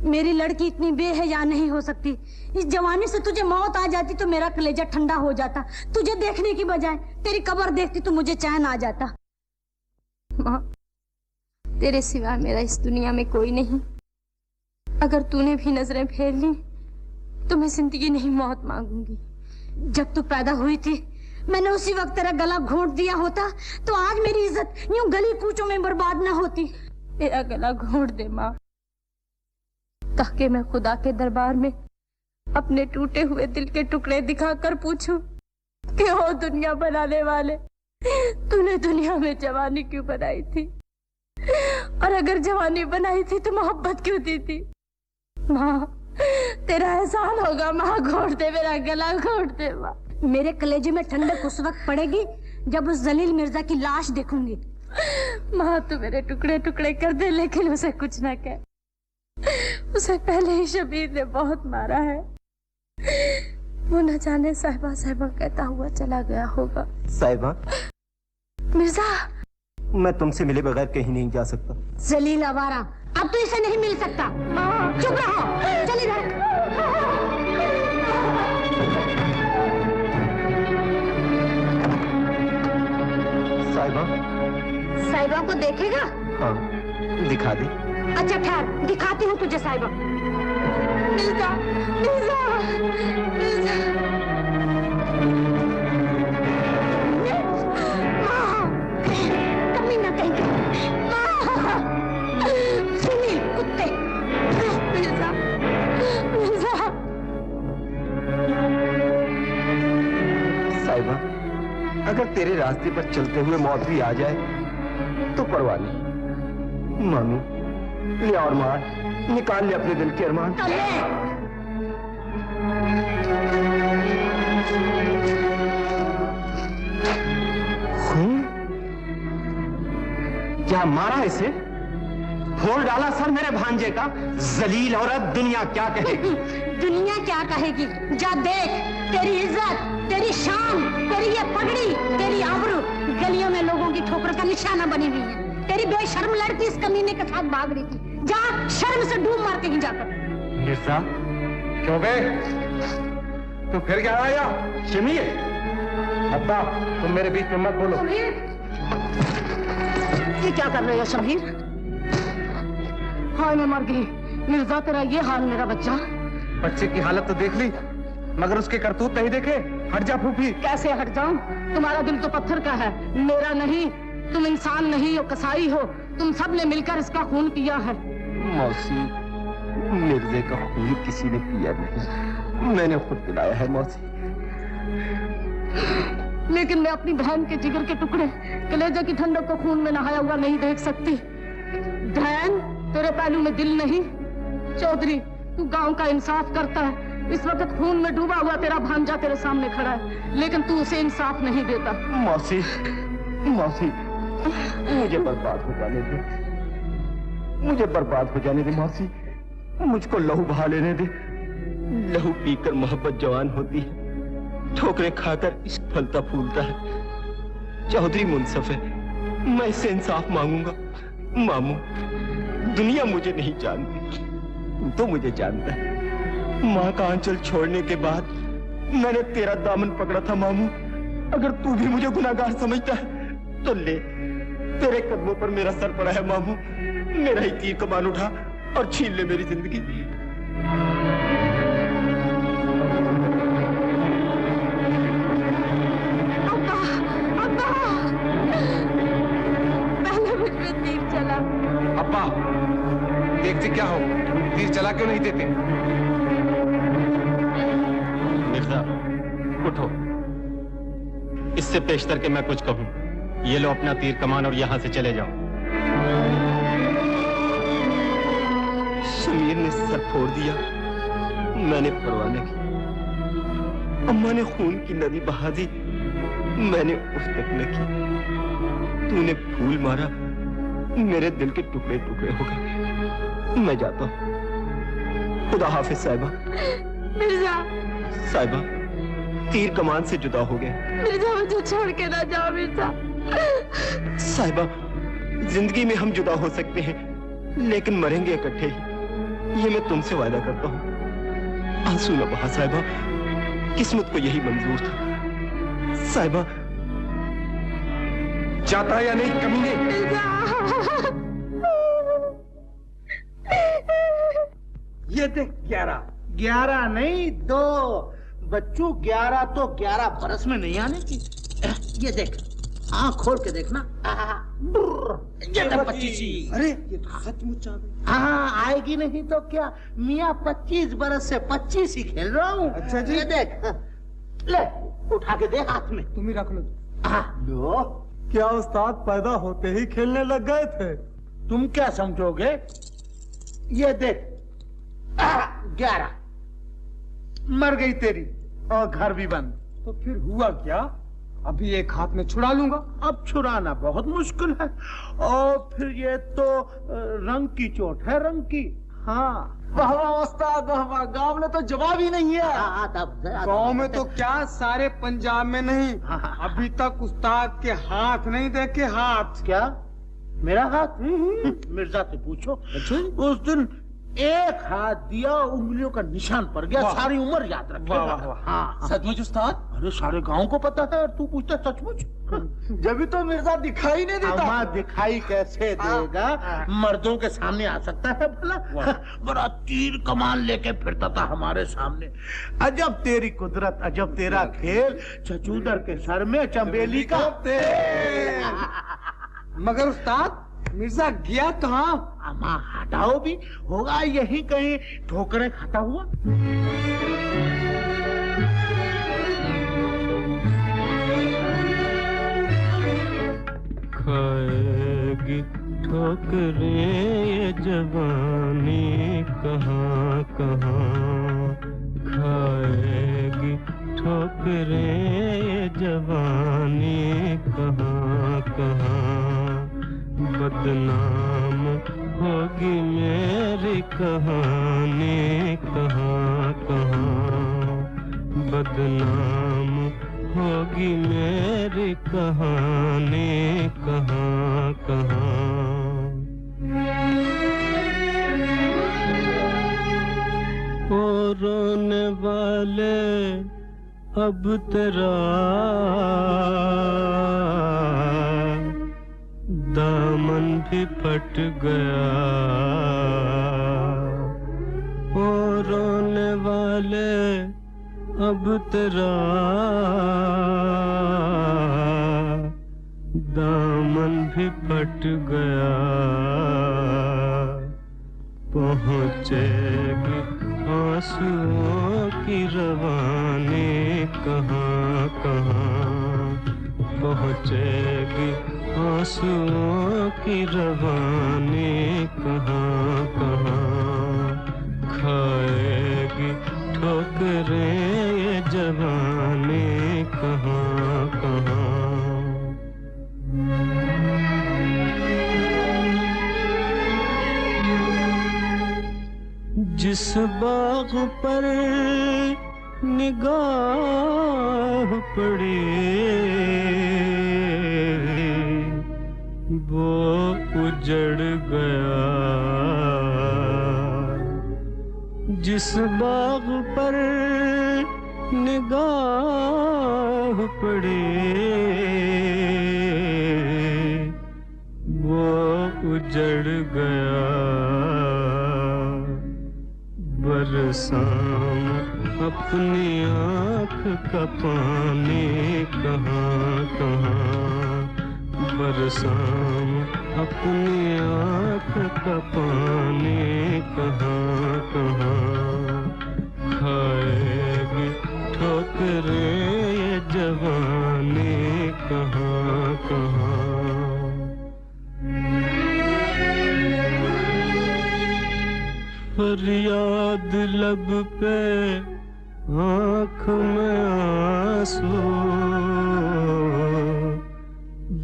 मेरी लड़की इतनी बेहया नहीं हो सकती। इस जवानी से तुझे मौत आ जाती तो मेरा कलेजा ठंडा हो जाता। तुझे देखने की बजाय तेरी कब्र देखती तो मुझे चैन आ जाता। माँ, तेरे सिवा मेरा इस दुनिया में कोई नहीं। अगर तूने भी नजरें फेर ली तो मैं जिंदगी नहीं मौत मांगूंगी। जब तू पैदा हुई थी मैंने उसी वक्त तेरा गला घोंट दिया होता तो आज मेरी इज्जत यूं गली कूचों में बर्बाद ना होती। मेरा गला घोंट दे माँ, ताकि मैं खुदा के दरबार में अपने टूटे हुए दिल के टुकड़े दिखाकर पूछूं कि ओ दुनिया बनाने वाले, तूने दुनिया में जवानी क्यों बनाई थी? और अगर जवानी बनाई थी तो मोहब्बत क्यों दी थी? माँ, तेरा एहसान होगा माँ, घोंट दे मेरा गला, घोंट दे माँ। मेरे कलेजे में ठंडक उस वक्त पड़ेगी जब उस जलील मिर्जा की लाश देखूंगी। माँ, तू मेरे टुकड़े टुकड़े कर दे, लेकिन उसे कुछ ना कह। उसे पहले ही शबीर ने बहुत मारा है। वो न जाने साहिबा साहिबा कहता हुआ चला गया होगा। साहिबा, मिर्जा, मैं तुमसे मिले बगैर कहीं नहीं जा सकता। जलील आवारा, अब तो इसे नहीं मिल सकता। चुप रहो, चल इधर। साहिबा को देखेगा? हाँ, दिखा दे। अच्छा ठहर, दिखाती हूँ तुझे साहिबा। मिर्जा, मिर्जा, मिर्जा। कमी ना कहीं। सुनी कुत्ते। मिर्जा, मिर्जा। साहिबा, अगर तेरे रास्ते पर चलते हुए मौत भी आ जाए तो परवाह नहीं। मानू, ले और मार, निकाल ले अपने दिल के अरमान। क्या मारा इसे? फोड़ डाला सर मेरे भांजे का। जलील औरत, दुनिया क्या कहेगी? दुनिया क्या कहेगी? जा देख, तेरी इज्जत, तेरी शान, तेरी ये पगड़ी, तेरी आबरू गलियों में लोगों की ठोकर का निशाना बनी हुई है। तेरी बेशर्म लड़की इस कमीने के साथ भाग रही थी। जा, शर्म से डूब मार कहीं जाकर। मिर्जा, चौबे, तू फिर क्या आया? शमीर, अब्बा, तुम मेरे बीच में मत बोलो। ये क्या कर रहे हो शमीर? हाय, मैं मर गई। मिर्जा, तेरा ये हाल मेरा बच्चा। बच्चे की हालत तो देख ली, मगर उसके करतूत नहीं देखे। हट जा फूफी। कैसे हट जाऊं? तुम्हारा दिल तो पत्थर का है, मेरा नहीं। तुम इंसान नहीं हो, कसाई हो। तुम सब ने मिलकर इसका खून पिया है। मौसी, मिर्जे का खून किसी ने पिया नहीं, मैंने खुद पिलाया है मौसी। लेकिन मैं अपनी बहन के जिगर के टुकड़े, कलेजे की ठंडक को खून में नहाया हुआ नहीं देख सकती। बहन, तेरे पहलू में दिल नहीं। चौधरी, तू गांव का इंसाफ करता है। इस वक्त खून में डूबा हुआ तेरा भांजा तेरे सामने खड़ा है, लेकिन तू उसे इंसाफ नहीं देता। मौसी, मौसी, मुझे बर्बाद हो जाने दे, मुझे बर्बाद हो जाने दे मौसी। मुझको लहू बहा लेने दे। लहू पीकर मोहब्बत जवान होती है, ठोकरें खाकर इश्क फलता फूलता है। चौधरी मुंसफ है, मैं इससे इंसाफ मांगूंगा। मामू, दुनिया मुझे नहीं जानती, तू तो मुझे जानता है। माँ का आंचल छोड़ने के बाद मैंने तेरा दामन पकड़ा था मामू। अगर तू भी मुझे गुनाहगार समझता है तो ले, तेरे कदमों पर मेरा सर पड़ा है मामू। मेरा ही तीर कमान उठा और छीन ले मेरी जिंदगी। अब्बा, अब्बा, पहले मुझ पे तीर चला। अब्बा, देखते क्या हो, तीर चला क्यों नहीं देते? मिर्जा, उठो। इससे पेशतर के मैं कुछ कहूं। ये लो अपना तीर कमान और यहां से चले जाओ। अमीर ने सर फोड़ दिया, मैंने परवाह न की। अम्मा ने खून की नदी बहा दी, मैंने उस तक न की। तूने फूल मारा, मेरे दिल के टुकड़े टुकड़े हो गए। मैं जाता हूँ। खुदा हाफिज साहिबा। मिर्जा, साहिबा, तीर कमान से जुदा हो गए। मिर्जा मुझे छोड़ के ना जाओ मिर्जा। साहिबा, जिंदगी में हम जुदा हो सकते हैं, लेकिन मरेंगे इकट्ठे ही। ये मैं तुमसे वादा करता हूँ। आंसू न बहा साहिबा, किस्मत को यही मंजूर था। साहिबा, जाता या नहीं कमीने? ये देख 11 नहीं 2 बच्चों, 11 तो 11 बरस में नहीं आने की। ये देख, आँख खोल के देखना। ये 25। अरे ये तो सचमुच आ गई। हाँ, आएगी नहीं तो क्या, मियाँ 25 बरस से 25 ही खेल रहा हूँ। अच्छा जी। ये देख, ले उठा के दे हाथ में। तुम ही रख लो। लो। क्या उस्ताद पैदा होते ही खेलने लग गए थे? तुम क्या समझोगे? ये देख, 11 मर गई तेरी और घर भी बंद। तो फिर हुआ क्या? अभी एक हाथ में छुड़ा लूंगा। अब छुड़ाना बहुत मुश्किल है, और फिर ये तो रंग की चोट है, रंग की। हाँ, वाह उस्ताद वाह, गांव में तो जवाब ही नहीं है। गांव में तो क्या, सारे पंजाब में नहीं। अभी तक उस्ताद के हाथ नहीं देखे। हाथ क्या? मेरा हाथ? मिर्जा से पूछो। उस दिन एक हाथ दिया, उंगलियों का निशान पड़ गया, सारी उम्र याद रखेगा। हाँ, सचमुच उस्ताद? अरे सारे गांव को पता है और तू पूछता सचमुच? जब भी तो मिर्जा दिखाई नहीं देता। अम्मा दिखाई कैसे देगा? मर्दों के सामने आ सकता है भला? बड़ा तीर कमान लेके फिरता था हमारे सामने। अजब तेरी कुदरत, अजब तेरा खेल। चचूदर के सर में चंबेली का तेल। मगर उस्ताद, मिर्जा गया कहाँ? अम्मा हटाओ भी, होगा यही कहीं ठोकरें खाता हुआ। खाएगी ठोकरें ये जवानी कहाँ कहाँ, खाएगी ठोकरें ये जवानी कहाँ कहाँ। बदनाम होगी मेरी कहानी कहाँ कहाँ, बदनाम होगी मेरी कहानी कहाँ कहाँ। ओ रोने वाले अब तेरा दामन भी फट गया। ओ रोने वाले अब तेरा दामन भी फट गया। पहुँचेगी आंसुओं की रवानी कहाँ कहाँ, पहुँचेगी आंसुओं की रवानी कहाँ कहाँ। खाएगी ठोकरें ये जवानी कहाँ कहाँ। जिस बाग पर निगाह पड़ी वो उजड़ गया। जिस बाग पर निगाह पड़ी वो उजड़ गया। बरसाम अपनी आँख का पानी कहाँ कहाँ, बरसाम अपनी आँख का पानी कहाँ कहाँ। खाएगी ठोकरें ये जवानी कहाँ कहाँ। पे आँख में आंसू,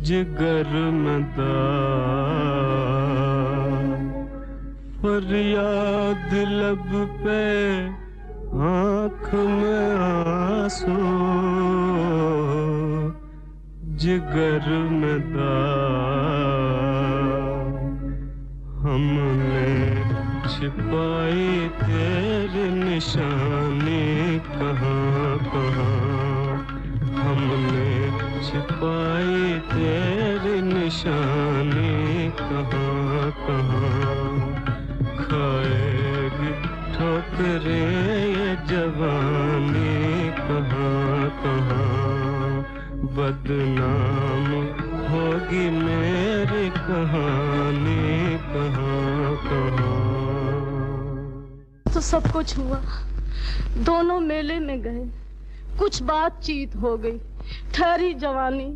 जिगर में दाग, फरियाद लब पे आँख में आंसू, जिगर में दाग। हमने छिपाई तेरी निशानी कहाँ कहाँ, हमने छिपाई तेरी निशानी कहाँ कहाँ। खाएगी ठोकरें ये जवानी कहाँ कहाँ, बदनाम होगी मेरी कहानी कहाँ कहाँ। तो सब कुछ हुआ, दोनों मेले में गए, कुछ बातचीत हो गई, ठहरी जवानी,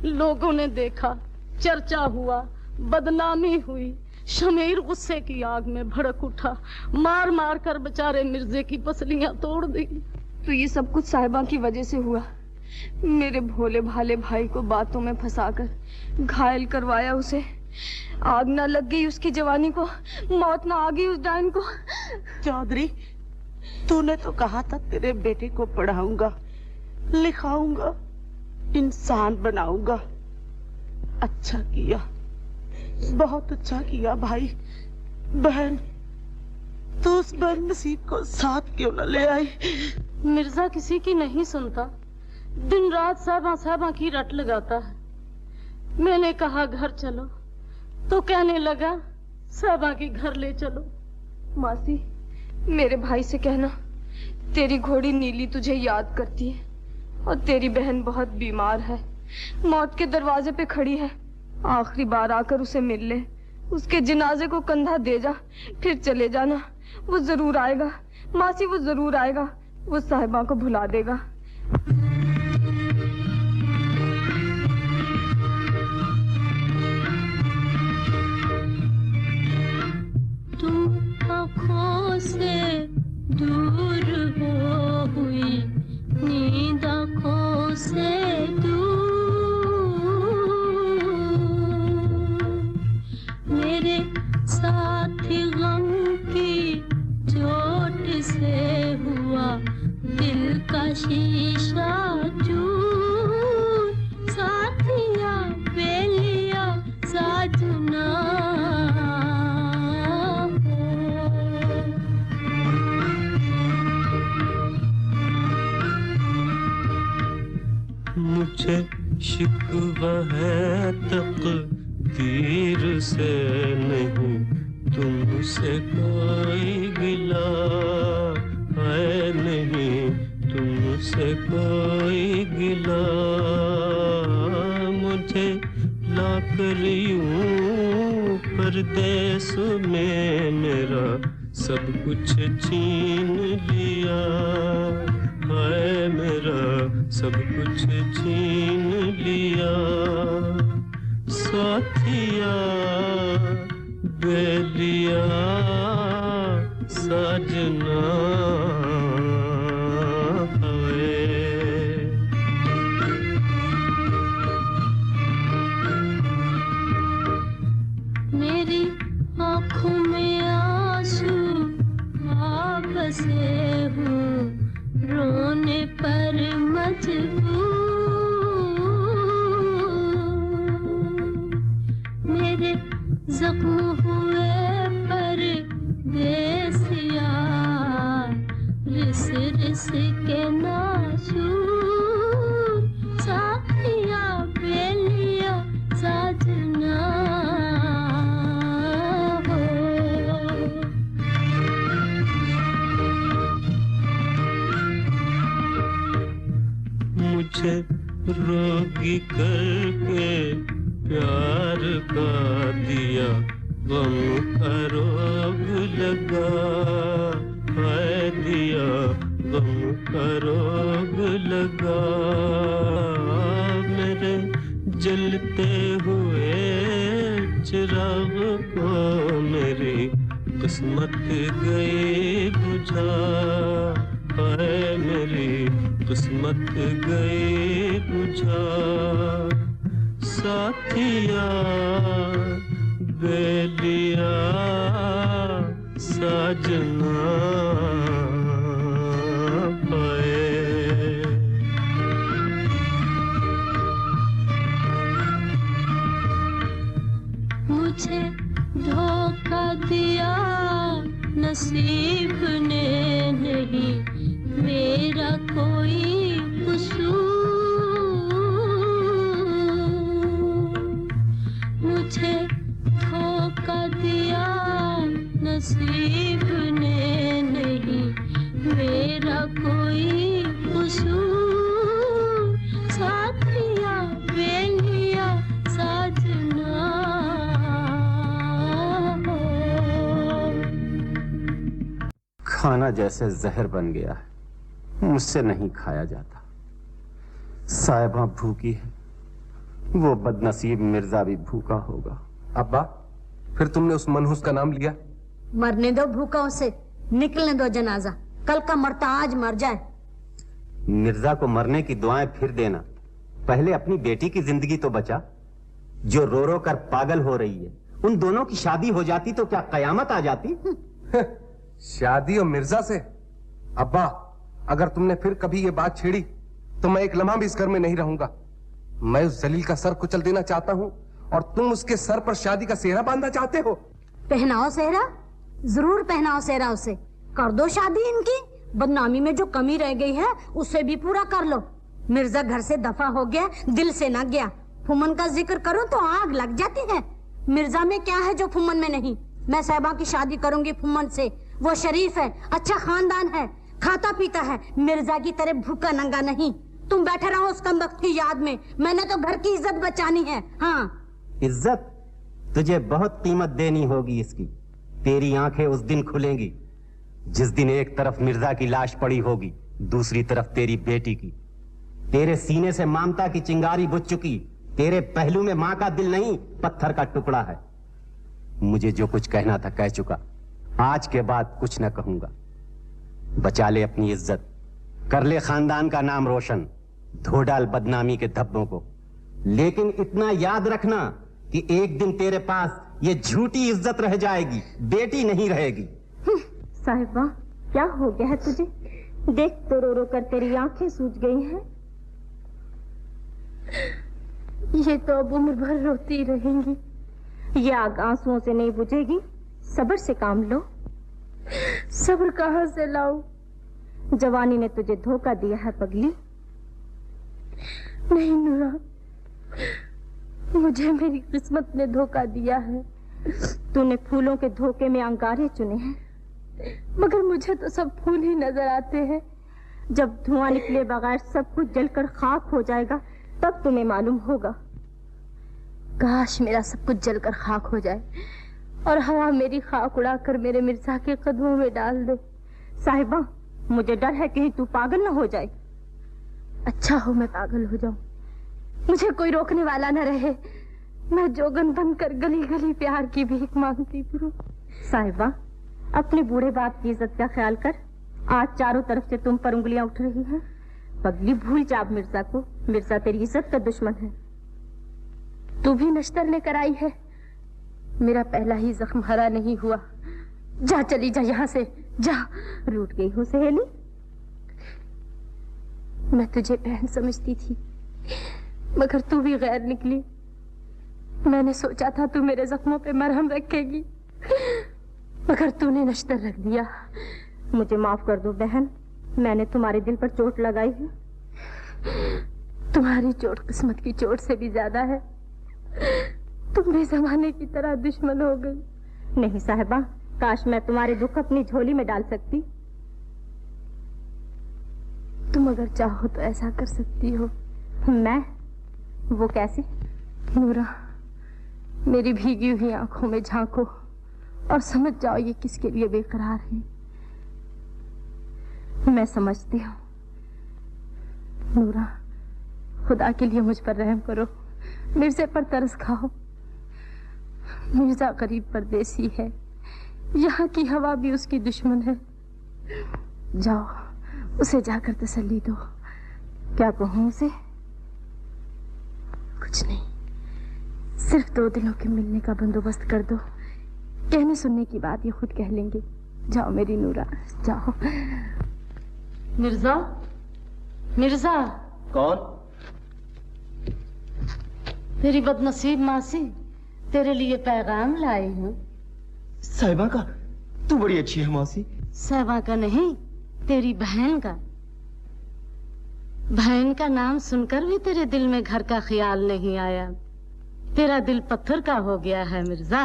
लोगों ने देखा, चर्चा हुआ, बदनामी हुई। शमीर गुस्से की आग में भड़क उठा, मार मार कर बेचारे मिर्जे की पसलियां तोड़ दी। तो ये सब कुछ साहिबा की वजह से हुआ। मेरे भोले भाले भाई को बातों में फंसाकर घायल करवाया उसे। आग ना लग गई उसकी जवानी को, मौत ना आ गई उस डायन को। चौधरी, तूने तो कहा था तेरे बेटे को पढ़ाऊंगा, लिखाऊंगा, इंसान बनाऊंगा। अच्छा किया, बहुत अच्छा किया भाई। बहन, तू उस बदनसीब को साथ क्यों न ले आई? मिर्जा किसी की नहीं सुनता, दिन रात साहबा साहबा की रट लगाता है। मैंने कहा घर चलो तो कहने लगा साहबा के घर ले चलो। मासी, मेरे भाई से कहना तेरी घोड़ी नीली तुझे याद करती है और तेरी बहन बहुत बीमार है, मौत के दरवाजे पे खड़ी है। आखिरी बार आकर उसे मिल ले, उसके जनाजे को कंधा दे जा, फिर चले जाना। वो जरूर आएगा मासी, वो जरूर आएगा, वो साहिबा को भुला देगा। तुम आँखों से दूर हो हुई, नींद आँखों से मेरे साथी गम की चोट से हुआ दिल का शीशा चूर। साथिया बेलिया साजना मुझे शिकवा है तकदीर से नहीं, तुमसे कोई गिला है नहीं, तुमसे कोई गिला। मुझे लाकर यूं परदेस में मेरा सब कुछ छीन लिया है, मेरा सब कुछ छीन लिया। साथिया बेलिया साजना मेरी आँखों में आंसू आ बसे हूँ, रोने पर मजबूर। मेरे जख्म हुए पर देसिया, रिस रिस के नासूर। साथिया बेलिया साजना मुझे रोगी करके प्यार का दिया, गम का रोग लगा है दिया, गम का रोग लगा। मेरे जलते हुए चिराग को मेरी किस्मत गए बुझा, है मेरी किस्मत गए बुझा। साथिया बेलिया साजना पाए। मुझे धोखा दिया नसीब ने नहीं, मेरा कोई कसूर। मुझे धोखा दिया नसीब ने नहीं, मेरा कोई कसूर। साथिया बेलिया साजना। खाना जैसे जहर बन गया है, मुझसे नहीं खाया जाता। साहिबा भूखी है, वो बदनसीब मिर्जा भी भूखा होगा। अब्बा, फिर तुमने उस मनहूस का नाम लिया? मरने दो भूखा उसे, निकलने दो जनाजा। कल का मरता आज मर जाए। मिर्जा को मरने की दुआएं फिर देना, पहले अपनी बेटी की जिंदगी तो बचा, जो रो रो कर पागल हो रही है। उन दोनों की शादी हो जाती तो क्या कयामत आ जाती? शादी और मिर्जा से? अब्बा, अगर तुमने फिर कभी ये बात छेड़ी तो मैं एक लम्हा भी इस घर में नहीं रहूंगा। मैं उस जलील का सर कुचल देना चाहता हूँ और तुम उसके सर पर शादी का सेहरा बांधना चाहते हो। पहनाओ सेहरा, जरूर पहनाओ सेहरा उसे। कर दो शादी इनकी। बदनामी में जो कमी रह गई है उसे भी पूरा कर लो। मिर्जा घर से दफा हो गया, दिल से ना गया। फुमन का जिक्र करो तो आग लग जाती है। मिर्जा में क्या है जो फुमन में नहीं? मैं साहिबा की शादी करूंगी फुमन से। वो शरीफ है, अच्छा खानदान है, खाता पीता है, मिर्जा की तरह भूखा नंगा नहीं। तुम बैठे रहो उस कमबख्त की याद में। मैंने तो घर की इज्जत बचानी है। हाँ, इज्जत तुझे बहुत कीमत देनी होगी इसकी। तेरी आंखें उस दिन खुलेंगी जिस दिन एक तरफ मिर्जा की लाश पड़ी होगी, दूसरी तरफ तेरी बेटी की। तेरे सीने से ममता की चिंगारी बुझ चुकी। तेरे पहलू में मां का दिल नहीं, पत्थर का टुकड़ा है। मुझे जो कुछ कहना था कह चुका, आज के बाद कुछ न कहूंगा। बचा ले अपनी इज्जत, कर ले खानदान का नाम रोशन, धो डाल बदनामी के धब्बों को। लेकिन इतना याद रखना कि एक दिन तेरे पास ये झूठी इज्जत रह जाएगी, बेटी नहीं रहेगी। साहिबा, क्या हो गया है तुझे? देख तो रो रो कर तेरी आंखें सूज गई हैं। ये तो अब उम्र भर रोती रहेंगी। ये आग आंसुओं से नहीं बुझेगी। सब्र से काम लो। सब्र कहाँ से लाऊं? जवानी ने तुझे धोखा दिया है पगली। नहीं नूरा, मुझे मेरी किस्मत ने धोखा दिया है। तूने फूलों के धोखे में अंगारे चुने हैं, मगर मुझे तो सब फूल ही नजर आते हैं। जब धुआं निकले बगैर सब कुछ जलकर खाक हो जाएगा, तब तुम्हें मालूम होगा। काश मेरा सब कुछ जलकर खाक हो जाए और हवा मेरी खाक उड़ाकर मेरे मिर्जा के कदमों में डाल दे। साहिबा, मुझे डर है कहीं तू पागल न हो जाए। अच्छा हो मैं पागल हो जाऊं, मुझे कोई रोकने वाला न रहे। मैं जोगन बनकर गली गली प्यार की भीख मांगती फिरूं। साहिबा, अपने बूढ़े बाप की इज्जत का ख्याल कर। आज चारों तरफ से तुम पर उंगलियां उठ रही हैं। पगली, भूल जा मिर्जा को। मिर्जा तेरी इज्जत का दुश्मन है। तू भी नश्तर लेकर आई है। मेरा पहला ही जख्म हरा नहीं हुआ। जा, चली जा यहाँ से, जा। रूठ गई हूँ सहेली। मैं तुझे बहन समझती थी, मगर तू भी गैर निकली। मैंने सोचा था तू मेरे जख्मों पे मरहम रखेगी, मगर तूने नश्तर रख दिया। मुझे माफ कर दो बहन, मैंने तुम्हारे दिल पर चोट लगाई है। तुम्हारी चोट किस्मत की चोट से भी ज्यादा है। तुम भी जमाने की तरह दुश्मन हो गई। नहीं साहिबा, काश मैं तुम्हारे दुख अपनी झोली में डाल सकती। तुम अगर चाहो तो ऐसा कर सकती हो। मैं? वो कैसे? नूरा, मेरी भीगी हुई आंखों में झांको और समझ जाओ ये किसके लिए बेकरार है। मैं समझती हूँ। नूरा, खुदा के लिए मुझ पर रहम करो, मिर्जे पर तरस खाओ। मिर्जा गरीब परदेसी है, यहाँ की हवा भी उसकी दुश्मन है। जाओ उसे जाकर तसल्ली दो। क्या कहूँ उसे? कुछ नहीं, सिर्फ 2 दिनों के मिलने का बंदोबस्त कर दो। कहने सुनने की बात ये खुद कह लेंगे। जाओ मेरी नूरा, जाओ। मिर्जा, मिर्जा। कौन? तेरी बदनसीब मासी तेरे लिए पैगाम लाई हूँ। साहिबा का? तू बड़ी अच्छी है मौसी। साहिबा का नहीं, तेरी बहन का। बहन का नाम सुनकर भी तेरे दिल में घर का ख्याल नहीं आया। तेरा दिल पत्थर का हो गया है मिर्जा।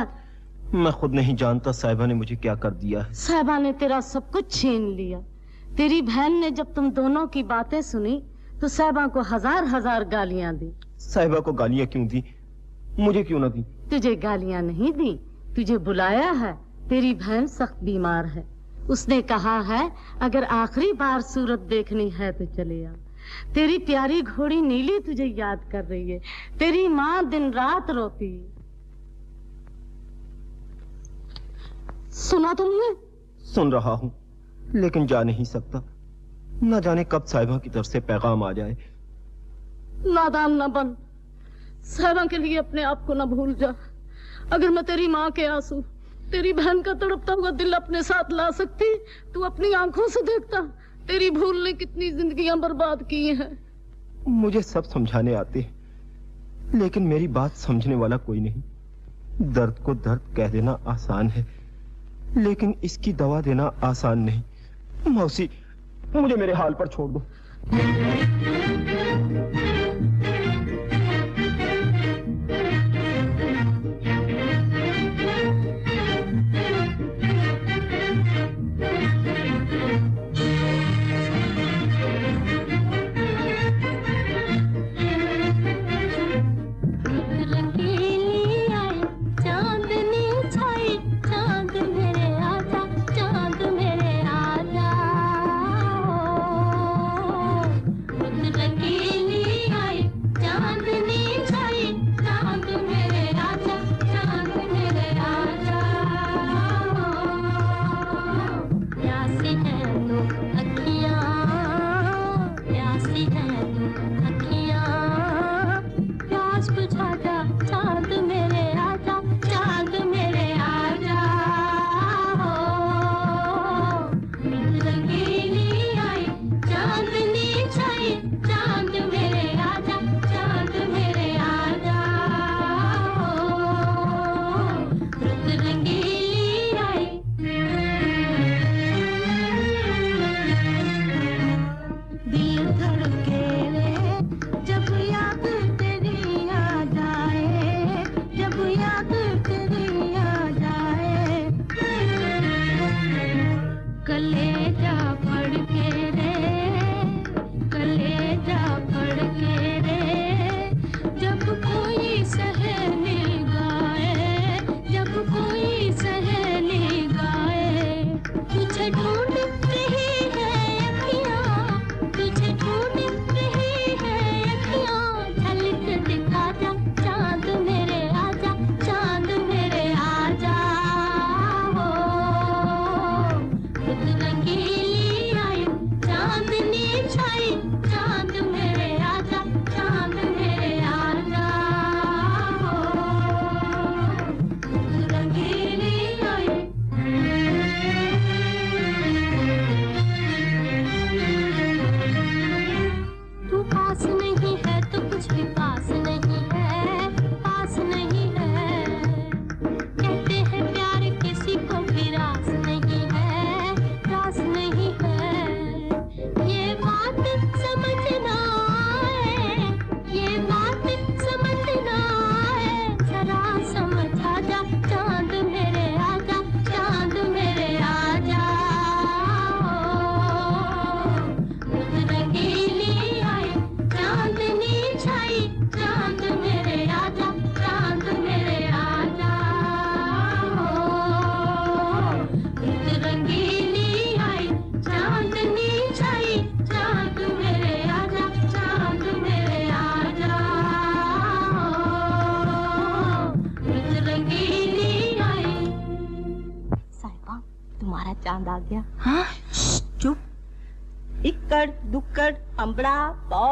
मैं खुद नहीं जानता साहिबा ने मुझे क्या कर दिया है। साहिबा ने तेरा सब कुछ छीन लिया। तेरी बहन ने जब तुम दोनों की बातें सुनी तो साहिबा को 1000 गालियां दी। साहिबा को गालियां क्यों दी? मुझे क्यों ना दी? तुझे गालियां नहीं दी, तुझे बुलाया है। तेरी बहन सख्त बीमार है। उसने कहा है अगर आखिरी बार सूरत देखनी है तो चले आ। तेरी प्यारी घोड़ी नीली तुझे याद कर रही है। तेरी माँ दिन रात रोती है। सुना तुमने? सुन रहा हूँ, लेकिन जा नहीं सकता। न जाने कब साहिबा की तरफ से पैगाम आ जाए। नादान न बन। साहिबा के लिए अपने आप को न भूल जा। अगर मैं तेरी माँ के आंसू, तेरी बहन का तड़पता हुआ दिल अपने साथ ला सकती, तू अपनी आंखों से देखता तेरी भूल ने कितनी जिंदगियां बर्बाद की हैं। मुझे सब समझाने आते हैं, लेकिन मेरी बात समझने वाला कोई नहीं। दर्द को दर्द कह देना आसान है, लेकिन इसकी दवा देना आसान नहीं। मौसी, मुझे मेरे हाल पर छोड़ दो। कलेजा फड़ के रे, कलेजा चांद आ गया। हाँ चुप। इक्कड़ दुक्कड़ अम्बड़ा पौ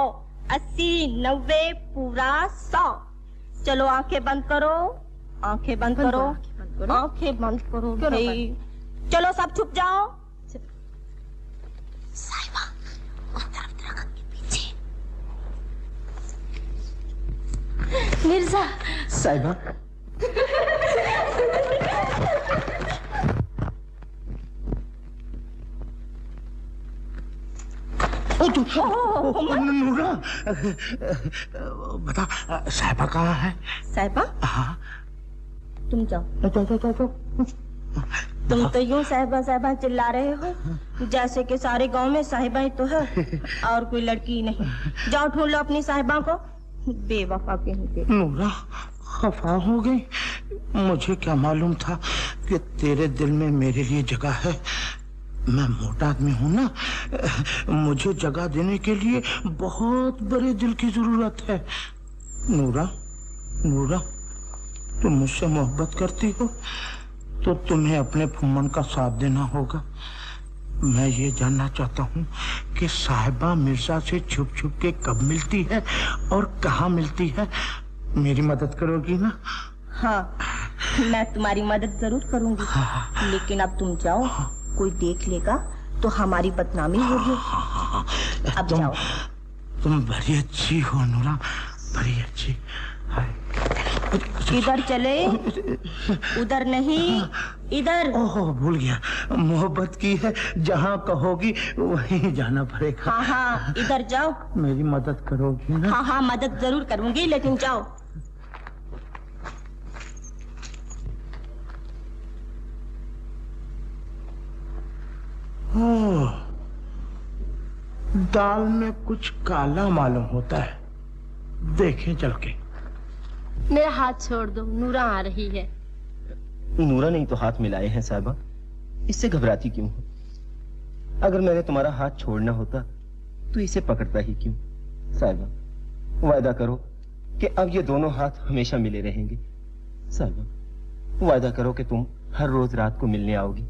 80 90 पूरा 100। चलो आंखें बंद करो, आंखें बंद करो, आंखें बंद करो भाई। चलो सब छुप जाओ। साहिबा उस तरफ दरख्त के पीछे। मिर्जा। साहिबा नूरा बता साहिबा कहाँ है? साहिबा? हाँ तुम जाओ। तुम तो यूं साहिबा साहिबा चिल्ला रहे हो जैसे कि सारे गांव में साहिबा ही तो है और कोई लड़की नहीं। जाओ ढूंढ लो अपनी साहिबा को, बेवफा कहीं के। नूरा खफा हो गई। मुझे क्या मालूम था कि तेरे दिल में मेरे लिए जगह है। मैं मोटा आदमी हूँ ना, मुझे जगह देने के लिए बहुत बड़े दिल की जरूरत है। नूरा, नूरा, तुम मुझसे मोहब्बत करती हो तो तुम्हें अपने फुम्मन का साथ देना होगा। मैं ये जानना चाहता हूँ कि साहिबा मिर्जा से छुप छुप के कब मिलती है और कहाँ मिलती है। मेरी मदद करोगी ना? हाँ, मैं तुम्हारी मदद जरूर करूँगी। लेकिन अब तुम जाओ, कोई देख लेगा तो हमारी बदनामी होगी। अब जाओ। तुम बड़ी अच्छी हो नूरा, बड़ी अच्छी। इधर चले, उधर नहीं, इधर। ओह भूल गया, मोहब्बत की है, जहाँ कहोगी वहीं जाना पड़ेगा। हाँ हाँ, इधर जाओ। मेरी मदद करोगी ना? हाँ हाँ, मदद जरूर करूंगी, लेकिन जाओ। ओह, दाल में कुछ काला मालूम होता है, देखें चल के। मेरा हाथ छोड़ दो, नूरा आ रही है। नूरा नहीं तो हाथ मिलाए हैं साहिबा, इससे घबराती क्यों हो? अगर मैंने तुम्हारा हाथ छोड़ना होता तो इसे पकड़ता ही क्यों? साहिबा वायदा करो कि अब ये दोनों हाथ हमेशा मिले रहेंगे। साहिबा वायदा करो कि तुम हर रोज रात को मिलने आओगी।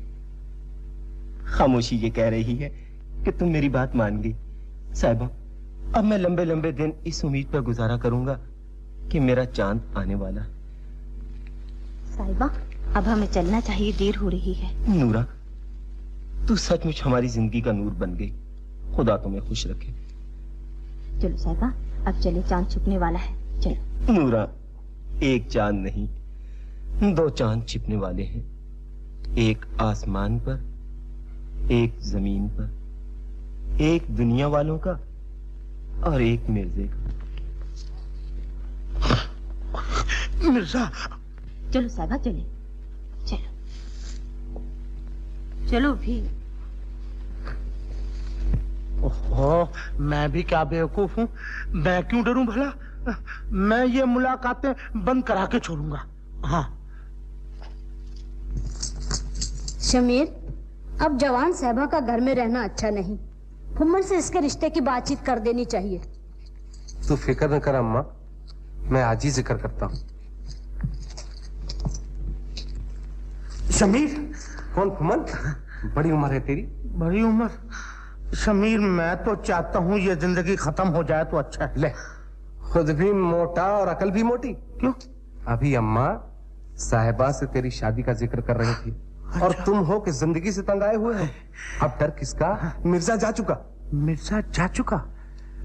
खामोशी ये कह रही है कि तुम मेरी बात मान गई। साहिबा अब मैं लंबे लंबे दिन इस उम्मीद पर गुजारा करूंगा कि मेरा चांद आने वाला। साहिबा अब हमें चलना चाहिए, देर हो रही है। नूरा तू सचमुच हमारी जिंदगी का नूर बन गई, खुदा तुम्हें खुश रखे। चलो साहिबा अब चले, चांद छिपने वाला है, चलो। नूरा एक चांद नहीं, 2 चांद छिपने वाले हैं, एक आसमान पर, एक जमीन पर, एक दुनिया वालों का और एक मिर्जे का। मिर्जा चलो साहिबा चले, चलो चलो भी। ओहो, मैं भी क्या बेवकूफ हूँ, मैं क्यों डरूं भला? मैं ये मुलाकातें बंद करा के छोड़ूंगा। हाँ शमीर, अब जवान साहिबा का घर में रहना अच्छा नहीं। फुम्मन से इसके रिश्ते की बातचीत कर देनी चाहिए। तू फिक्र न कर अम्मा, मैं आज ही जिक्र करता हूँ। शमीर। कौन फुम्मन? बड़ी उम्र है तेरी। बड़ी उम्र? शमीर मैं तो चाहता हूँ ये जिंदगी खत्म हो जाए तो अच्छा है। ले, खुद भी मोटा और अकल भी मोटी। क्यों? अभी अम्मा साहिबा से तेरी शादी का जिक्र कर रही थी। और तुम हो कि जिंदगी से तंग आए हुए हो। अब डर किसका? मिर्जा जा चुका। मिर्जा जा चुका?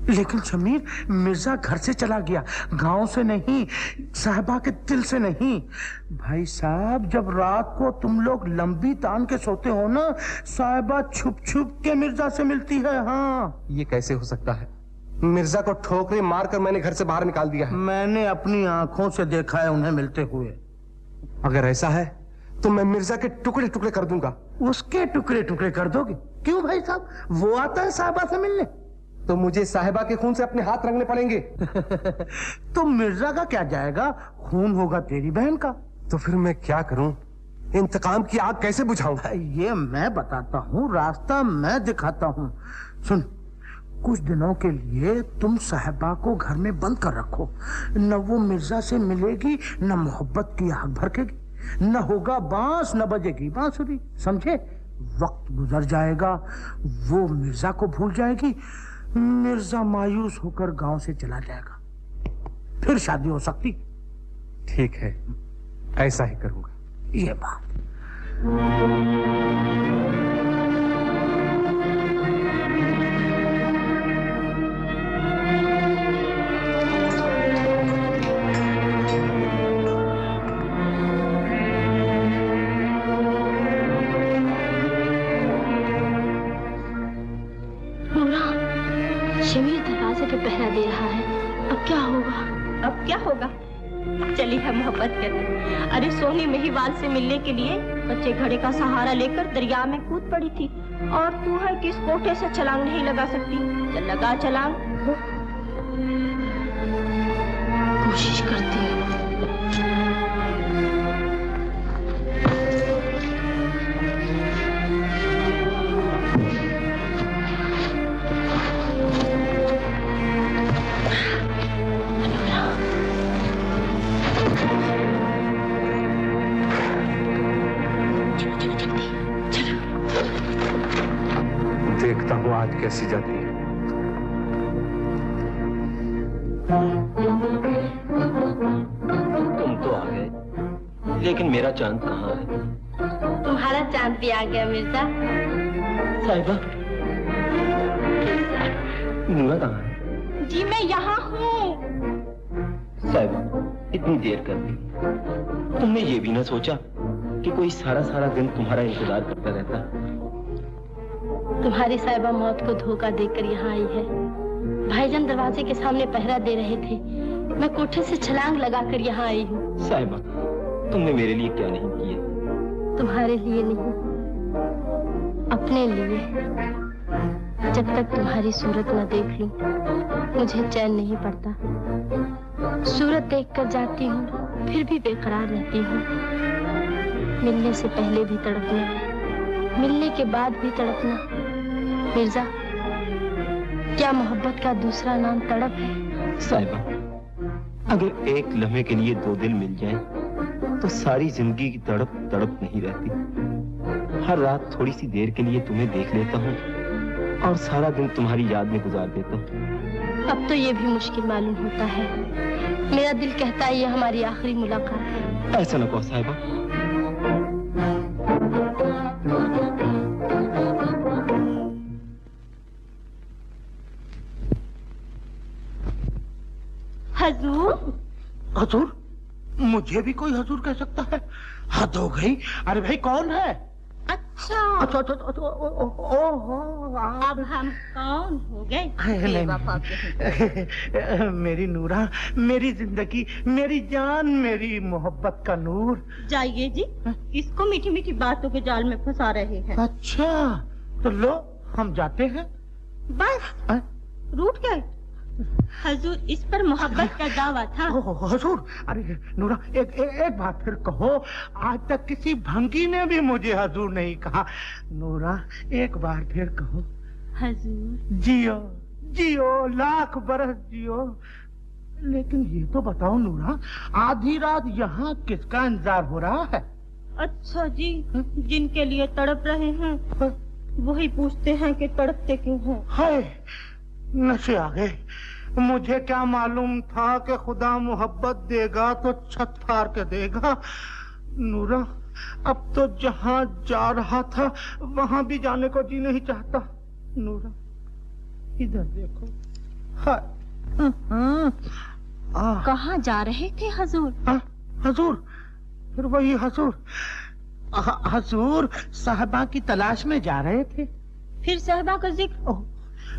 लेकिन शमीर मिर्जा घर से चला गया, गांव से नहीं, साहिबा के दिल से नहीं। भाई साहब जब रात को तुम लोग लंबी तान के सोते हो ना, साहिबा छुप छुप के मिर्जा से मिलती है। हाँ ये कैसे हो सकता है? मिर्जा को ठोकरे मारकर मैंने घर से बाहर निकाल दिया है। मैंने अपनी आंखों से देखा है उन्हें मिलते हुए। अगर ऐसा है तो मैं मिर्जा के टुकड़े टुकड़े कर दूंगा। उसके टुकड़े टुकड़े कर दोगे? क्यों भाई साहब, वो आता है साहिबा से मिलने। तो मुझे साहिबा के खून से अपने हाथ रंगने पड़ेंगे। तो मिर्जा का क्या जाएगा, खून होगा तेरी बहन का। तो फिर मैं क्या करूं? इंतकाम की आग कैसे बुझाऊं? ये मैं बताता हूँ, रास्ता मैं दिखाता हूँ। सुन, कुछ दिनों के लिए तुम साहिबा को घर में बंद कर रखो। न वो मिर्जा से मिलेगी, न मोहब्बत की आग भड़केगी, न होगा बांस, न बजेगी बांसुरी। समझे? वक्त गुजर जाएगा, वो मिर्जा को भूल जाएगी, मिर्जा मायूस होकर गांव से चला जाएगा, फिर शादी हो सकती। ठीक है, ऐसा ही करूंगा। ये बात शमीर दरवाजे पे पहरा दे रहा है, अब क्या होगा? अब क्या होगा? चली है मोहब्बत करने। अरे सोनी महिवाल से मिलने के लिए बच्चे घड़े का सहारा लेकर दरिया में कूद पड़ी थी, और तू है कि इस कोठे से छलांग नहीं लगा सकती। चल लगा छलांग। कोशिश करती हूँ। देखता हूँ आज कैसी जाती है। तुम तो आ गए, लेकिन मेरा चांद कहाँ है? तुम्हारा चांद भी आ गया मिर्जा। साहिबा, नूरा कहाँ है? जी मैं यहाँ हूँ। साहिबा, इतनी देर कर दी, तुमने ये भी ना सोचा कि कोई सारा सारा दिन तुम्हारा इंतजार करता रहता। तुम्हारी साहिबा मौत को धोखा देकर यहाँ आई है। भाईजान दरवाजे के सामने पहरा दे रहे थे, मैं कोठे से छलांग लगाकर यहाँ आई हूँ। साहिबा, तुमने मेरे लिए क्या नहीं किया? तुम्हारे लिए नहीं, अपने लिए। जब तक तुम्हारी सूरत न देख लूं, मुझे चैन नहीं पड़ता। सूरत देखकर जाती हूँ, फिर भी बेकरार रहती हूँ। मिलने से पहले भी तड़पना, मिलने के बाद भी तड़पना। मिर्जा, क्या मोहब्बत का दूसरा नाम तड़प है? साहिबा, अगर एक लम्हे के लिए दो दिल मिल जाएं, तो सारी जिंदगी की तड़प तड़प नहीं रहती। हर रात थोड़ी सी देर के लिए तुम्हें देख लेता हूँ और सारा दिन तुम्हारी याद में गुजार देता हूँ। अब तो ये भी मुश्किल मालूम होता है। मेरा दिल कहता है ये हमारी आखिरी मुलाकात है। ऐसा न कहो साहिबा। हजूर? हजूर? मुझे भी कोई हजूर कह सकता है? हद हो गई। अरे भाई कौन है? अच्छा, ओहो, अब हम कौन हो गए? मेरी नूरा, मेरी जिंदगी, मेरी जान, मेरी मोहब्बत का नूर। जाइए जी, किसको मीठी मीठी बातों के जाल में फंसा रहे हैं? अच्छा, तो लो हम जाते हैं। बस रूठ गए? हजूर, इस पर मोहब्बत का दावा था। हजूर, अरे नूरा, एक बात फिर कहो। आज तक किसी भंगी ने भी मुझे हजूर नहीं कहा। नूरा, एक बार फिर कहो। हजूर। जियो जियो, लाख बरस जियो। लेकिन ये तो बताओ नूरा, आधी रात यहाँ किसका इंतजार हो रहा है? अच्छा जी, जिनके लिए तड़प रहे हैं वही पूछते हैं कि तड़पते क्यों हैं। हाय, नशे आ गए। मुझे क्या मालूम था कि खुदा मोहब्बत देगा तो छत फाड़ के देगा। नूरा, अब तो जहाँ जा रहा था वहाँ भी जाने को जी नहीं चाहता। नूरा, इधर देखो। कहाँ जा रहे थे हजूर? हजूर, फिर वही हजूर। हजूर, साहिबा की तलाश में जा रहे थे। फिर साहिबा का जिक्र?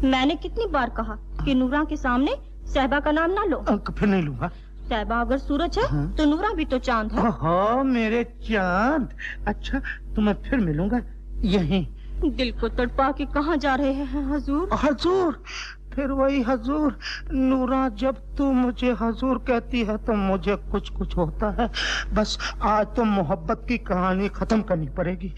मैंने कितनी बार कहा कि नूरा के सामने साहिबा का नाम ना लो। फिर नहीं लूंगा। साहिबा अगर सूरज है तो नूरा भी तो चांद है। ओहो, मेरे चांद। अच्छा, तो मैं फिर मिलूंगा यहीं। दिल को तड़पा के कहाँ जा रहे हैं हजूर? हजूर, फिर वही हजूर। नूरा, जब तू मुझे हजूर कहती है तो मुझे कुछ कुछ होता है। बस आज तो मोहब्बत की कहानी खत्म करनी पड़ेगी।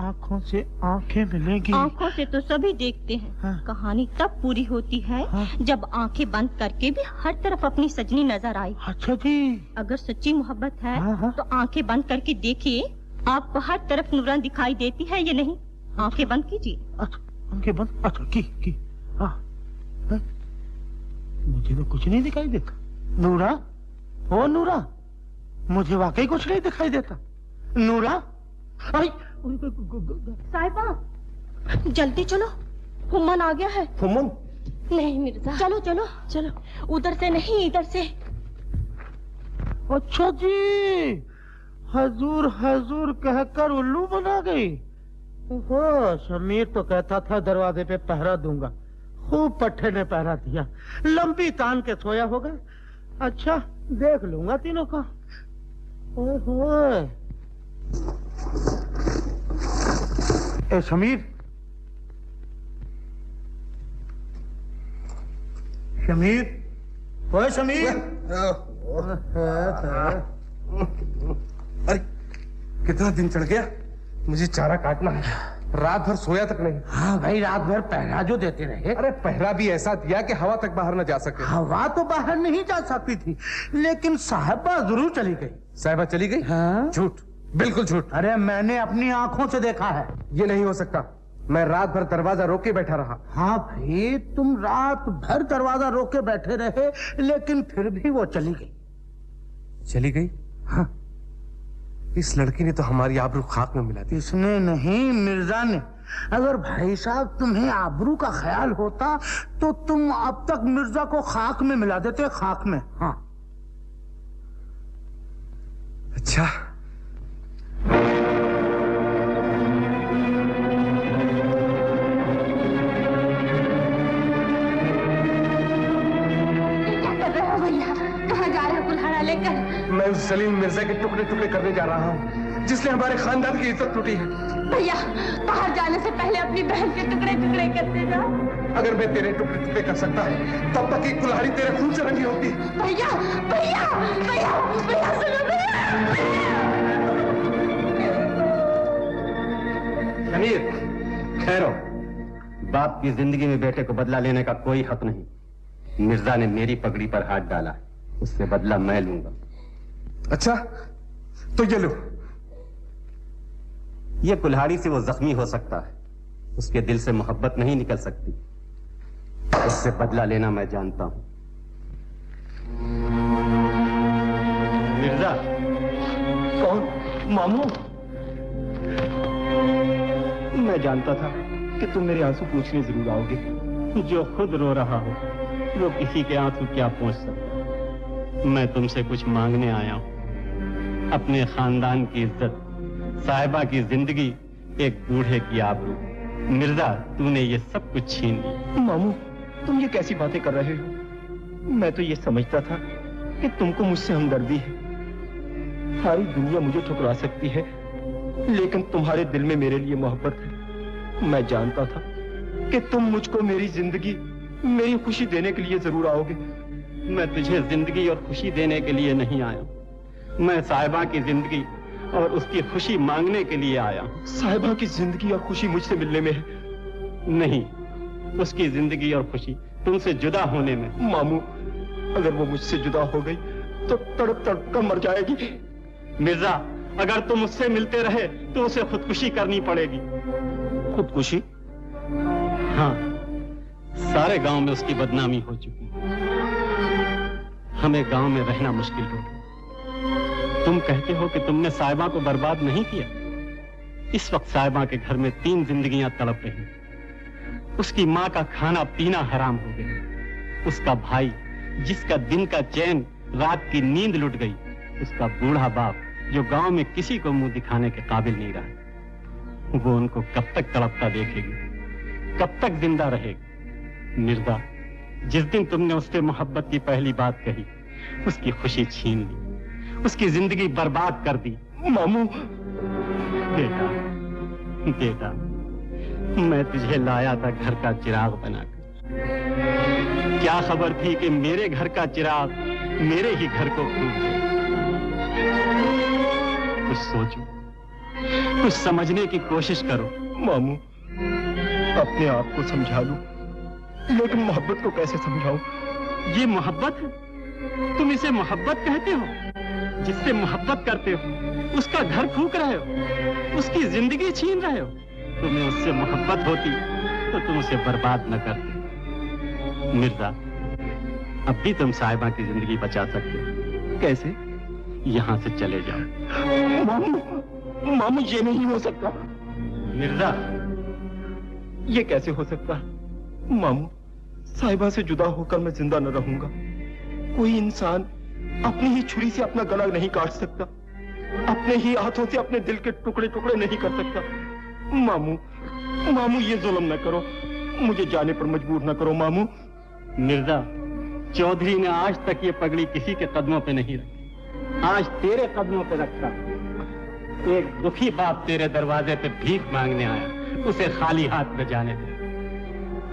आंखों से आंखें मिलेंगी। आंखों से तो सभी देखते हैं। हाँ। कहानी तब पूरी होती है जब आंखें बंद करके भी हर तरफ अपनी सजनी नजर आई। अच्छा जी। अगर सच्ची मोहब्बत है हाँ। तो आंखें बंद करके देखिए, आपको हर तरफ नूरान दिखाई देती है या नहीं? आंखें बंद कीजिए। आंखें बंद? अच्छा की हाँ। मुझे तो कुछ नहीं दिखाई देता। नूरा, ओ नूरा, मुझे वाकई कुछ नहीं दिखाई देता। नूरा, साहिबा जल्दी चलो, हुम्मन आ गया है। हुम्मन? नहीं मिर्जा, चलो चलो चलो, उधर से नहीं इधर से। अच्छा जी, हजूर हजूर कहकर उल्लू बना गई। ओहो, शमीर तो कहता था दरवाजे पे पहरा दूंगा, खूब पट्टे ने पहरा दिया, लंबी तान के सोया होगा। अच्छा देख लूंगा तीनों का। ओहो, ए शमीर, शमीर, ओए शमीर। अरे कितना दिन चढ़ गया, मुझे चारा काटना है, रात भर सोया तक नहीं। हाँ भाई, रात भर पहरा जो देते रहे। अरे पहरा भी ऐसा दिया कि हवा तक बाहर न जा सके। हवा तो बाहर नहीं जा सकती थी, लेकिन साहिबा जरूर चली गई। साहिबा चली गई? हाँ? झूठ, बिल्कुल झूठ। अरे मैंने अपनी आंखों से देखा है। ये नहीं हो सकता, मैं रात भर दरवाजा रोक के बैठा रहा। हाँ भाई, तुम रात भर दरवाजा रोक के बैठे रहे, लेकिन फिर भी वो चली गई। चली गई? हाँ। इस लड़की ने तो हमारी आबरू खाक में मिला दी। इसने नहीं, मिर्जा ने। अगर भाई साहब तुम्हें आबरू का ख्याल होता तो तुम अब तक मिर्जा को खाक में मिला देते, खाक में। हाँ। अच्छा, मैं उस जलील मिर्जा के टुकड़े टुकड़े करने जा रहा हूँ जिसने हमारे खानदान की इज्जत टूटी है। भैया, बाहर जाने से पहले अपनी बहन के टुकड़े टुकड़े करते जाओ। अगर मैं तेरे टुकड़े टुकड़े कर सकता तब तक की कुल्हाड़ी तेरे खून से रंगी होती। भैया भैया भैया भैया सुनो शमीर, खैरो, बाप की जिंदगी में बेटे को बदला लेने का कोई हक नहीं। मिर्जा ने मेरी पगड़ी पर हाथ डाला, उससे बदला मैं लूंगा। अच्छा, तो ये लो। ये कुल्हाड़ी से वो जख्मी हो सकता है, उसके दिल से मोहब्बत नहीं निकल सकती। उससे बदला लेना मैं जानता हूं। मिर्जा। कौन? मामू? मैं जानता था कि तुम मेरे आंसू पूछने जरूर आओगे। जो खुद रो रहा हो वो किसी के आंसू क्या पूछ सकता। मैं तुमसे कुछ मांगने आया हूं, अपने खानदान की इज्जत, साहिबा की जिंदगी, एक बूढ़े की आबरू। मिर्जा, तूने ये सब कुछ छीन लिया। मामू, तुम ये कैसी बातें कर रहे हो? मैं तो ये समझता था कि तुमको मुझसे हमदर्दी है। सारी दुनिया मुझे ठुकरा सकती है, लेकिन तुम्हारे दिल में मेरे लिए मोहब्बत है। मैं जानता था कि तुम मुझको मेरी जिंदगी, मेरी खुशी देने के लिए जरूर आओगे। मैं तुझे जिंदगी और खुशी देने के लिए नहीं आया, मैं साहिबा की जिंदगी और उसकी खुशी मांगने के लिए आया। साहिबा की जिंदगी और खुशी मुझसे मिलने में है? नहीं, उसकी जिंदगी और खुशी तुमसे जुदा होने में। मामू, अगर वो मुझसे जुदा हो गई तो तड़प तड़प कर मर जाएगी। मिर्जा, अगर तुम उससे मिलते रहे तो उसे खुदकुशी करनी पड़ेगी। खुदकुशी? हाँ, सारे गांव में उसकी बदनामी हो चुकी है। हमें गांव में रहना मुश्किल हो गया। तुम कहते हो कि तुमने साहिबा को बर्बाद नहीं किया। इस वक्त साहिबा के घर में 3 जिंदगियां तड़प रही। उसकी माँ का खाना पीना हराम हो गया, उसका भाई जिसका दिन का चैन, रात की नींद लुट गई, उसका बूढ़ा बाप जो गांव में किसी को मुंह दिखाने के काबिल नहीं रहा। वो उनको कब तक तड़पता देखेगी, कब तक जिंदा रहेगी। मिर्जा, जिस दिन तुमने उससे मोहब्बत की पहली बात कही, उसकी खुशी छीन ली, उसकी जिंदगी बर्बाद कर दी। मामू। बेटा, बेटा, मैं तुझे लाया था घर का चिराग बनाकर। क्या खबर थी कि मेरे घर का चिराग मेरे ही घर को फूंक दे। कुछ सोचो, कुछ समझने की कोशिश करो। मामू, अपने आप को समझा लूं, लेकिन मोहब्बत को कैसे समझाऊं? ये मोहब्बत है? तुम इसे मोहब्बत कहते हो? जिससे मोहब्बत करते हो उसका घर फूंक रहे हो, उसकी जिंदगी छीन रहे हो। तुम्हें उससे मोहब्बत होती तो तुम उसे बर्बाद न करते। मिर्जा, अब भी तुम साहिबा की जिंदगी बचा सकते हो। कैसे? यहाँ से चले जाओ। मामू, मामू ये नहीं हो सकता। मिर्जा, ये कैसे हो सकता है? मामू, साहिबा से जुदा होकर मैं जिंदा न रहूंगा। कोई इंसान अपनी ही छुरी से अपना गला नहीं काट सकता, अपने ही हाथों से अपने दिल के टुकड़े टुकड़े नहीं कर सकता। मामू, मामू ये जुल्म न करो, मुझे जाने पर मजबूर न करो मामू। मिर्जा, चौधरी ने आज तक ये पगड़ी किसी के कदमों पे नहीं रखी, आज तेरे कदमों पे रखा। एक दुखी बाप तेरे दरवाजे पे भीख मांगने आया, उसे खाली हाथ में जाने दे।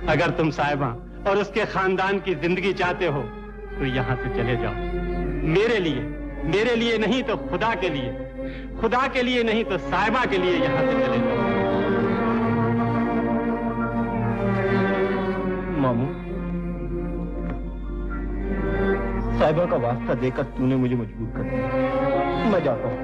अगर तुम साहिबा और उसके खानदान की जिंदगी चाहते हो तो यहाँ से चले जाओ। मेरे लिए नहीं तो खुदा के लिए नहीं तो साहिबा के लिए यहाँ से चले जाओ। मामू, साहिबा का वास्ता देकर तूने मुझे मजबूर कर दिया। मैं जाता हूँ।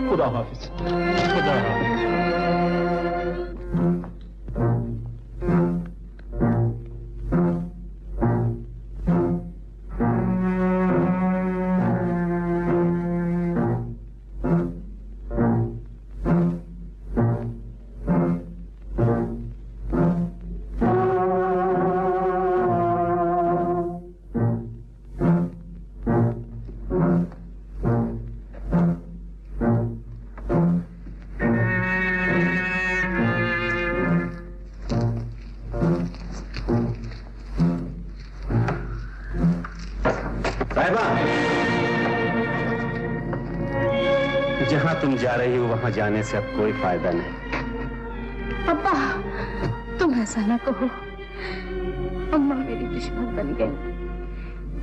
खुदा हाफिज। खुदा हाफिज। जहां तुम जा रही हो वहां जाने से अब कोई फायदा नहीं। पापा, तुम ऐसा ना कहो। अम्मा मेरी दुश्मन बन गई,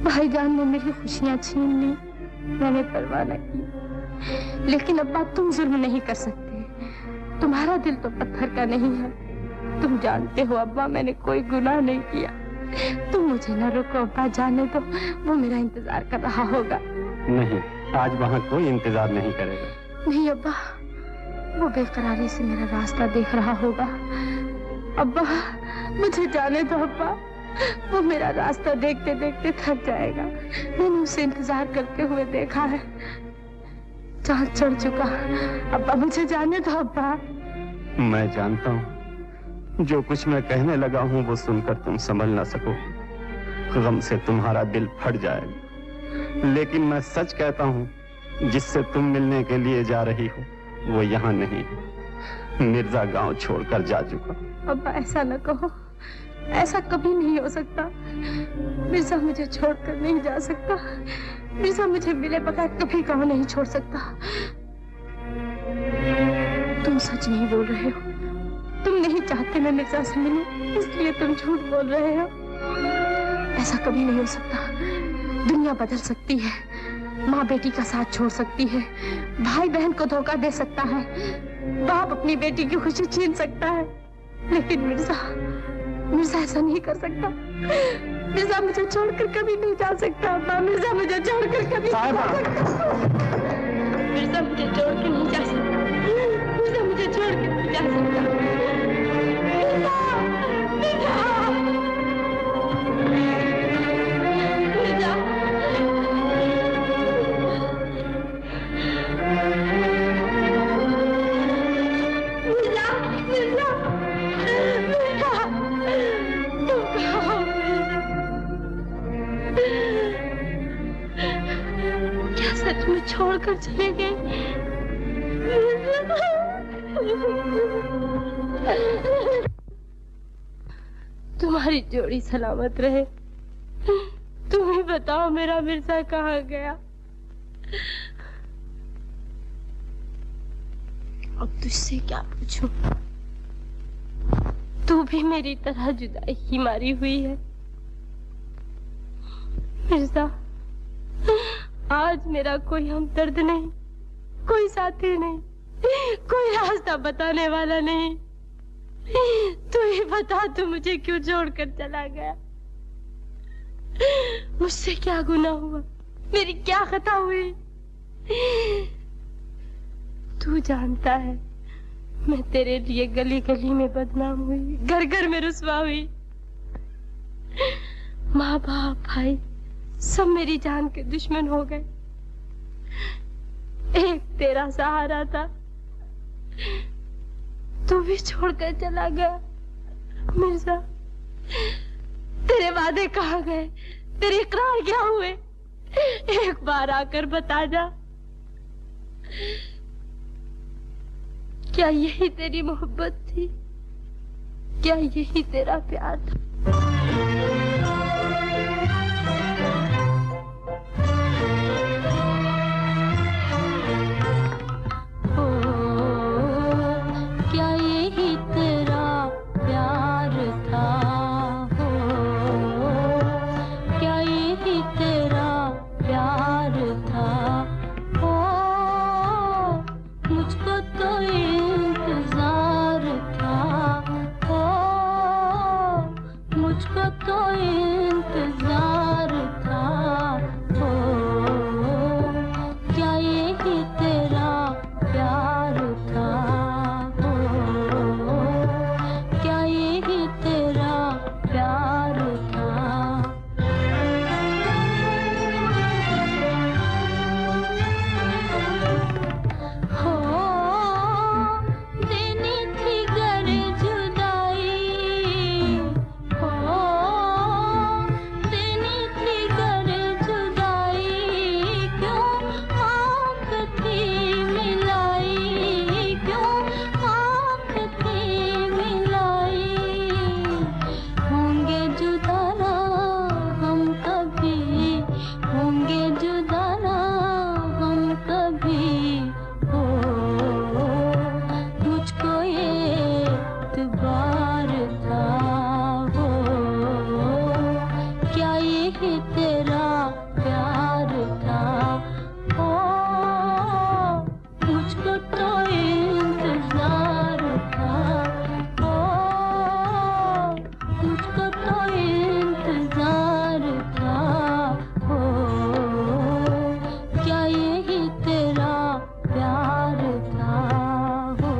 भाईजान ने मेरी खुशियां छीन ली, मैंने परवाह न की। लेकिन अब्बा, तुम जुल्म नहीं कर सकते, तुम्हारा दिल तो पत्थर का नहीं है। तुम जानते हो अब्बा, मैंने कोई गुनाह नहीं किया। तुम मुझे न रोको अब्बा, जाने दो, वो मेरा इंतजार कर रहा होगा। नहीं, आज वहाँ कोई इंतजार नहीं करेगा। नहीं अब्बा, वो बेकरारी से मेरा रास्ता देख रहा होगा। अब्बा, मुझे जाने दो अब्बा, वो मेरा रास्ता देखते देखते थक जाएगा। मैंने उसे इंतजार करते हुए देखा है, चाँद चढ़ चुका। अब्बा, मुझे जाने दो अब्बा। मैं जानता हूँ जो कुछ मैं कहने लगा हूँ वो सुनकर तुम समझ ना सको, गम से तुम्हारा दिल फट जाएगा। लेकिन मैं सच कहता हूँ, जिससे तुम मिलने के लिए जा रही हो वो यहाँ नहीं है। मिर्जा गांव छोड़कर जा चुका। अब्बा, ऐसा न कहो, ऐसा कभी नहीं हो सकता। मिर्जा मुझे छोड़कर नहीं जा सकता। मिर्जा मुझे मिले बगैर कभी गांव नहीं छोड़ सकता। तुम सच नहीं बोल रहे हो, तुम नहीं चाहते मैं मिर्जा से मिलूं, इसलिए तुम झूठ बोल रहे हो। ऐसा कभी नहीं हो सकता। दुनिया बदल सकती है, माँ बेटी का साथ छोड़ सकती है, भाई बहन को धोखा दे सकता है, बाप अपनी बेटी की खुशी छीन सकता है, लेकिन मिर्जा ऐसा नहीं कर सकता। मिर्जा मुझे छोड़कर कभी नहीं जा सकता। मिर्जा मुझे छोड़कर कभी नहीं जा सकता। मिर्जा मुझे छोड़कर नहीं जा सकता। मिर्जा मुझे छोड़कर नहीं जा सकता। सच में छोड़कर चले गए। तुम्हारी जोड़ी सलामत रहे। तुम ही बताओ मेरा मिर्जा कहाँ गया। अब तुझसे क्या पूछूं? तू भी मेरी तरह जुदाई ही मारी हुई है। मिर्जा, आज मेरा कोई हमदर्द नहीं, कोई साथी नहीं, कोई रास्ता बताने वाला नहीं। तू ही बता, तू मुझे क्यों छोड़कर चला गया? मुझसे क्या गुनाह हुआ मेरी क्या खता हुई? तू जानता है मैं तेरे लिए गली गली में बदनाम हुई, घर घर में रुसवा हुई। माँ बाप भाई सब मेरी जान के दुश्मन हो गए। एक तेरा सहारा था, तू भी छोड़कर चला गया। मिर्जा, तेरे वादे कहाँ गए? तेरे इकरार क्या हुए? एक बार आकर बता जा। क्या यही तेरी मोहब्बत थी? क्या यही तेरा प्यार था? क्या यही तेरा प्यार था? क्या यही तेरा प्यार था? मुझको तो इंतजार था। मुझको तो इंतजार था। क्या यही तेरा प्यार था? क्या यही तेरा प्यार था? हो देनी थी गर जुदाई, हो देनी थी गर जुदाई, क्यों आँख थी मिलाई, क्यों आँख थी मिलाई। होंगे जुदा ना हम कभी, होंगे जुदा ना हम कभी। हो मुझको ये एतबार था। हो क्या यही तेरा प्यार था? हो मुझको तो इंतजार था। हो मुझको तो इंतजार था। हो क्या यही तेरा प्यार था? हो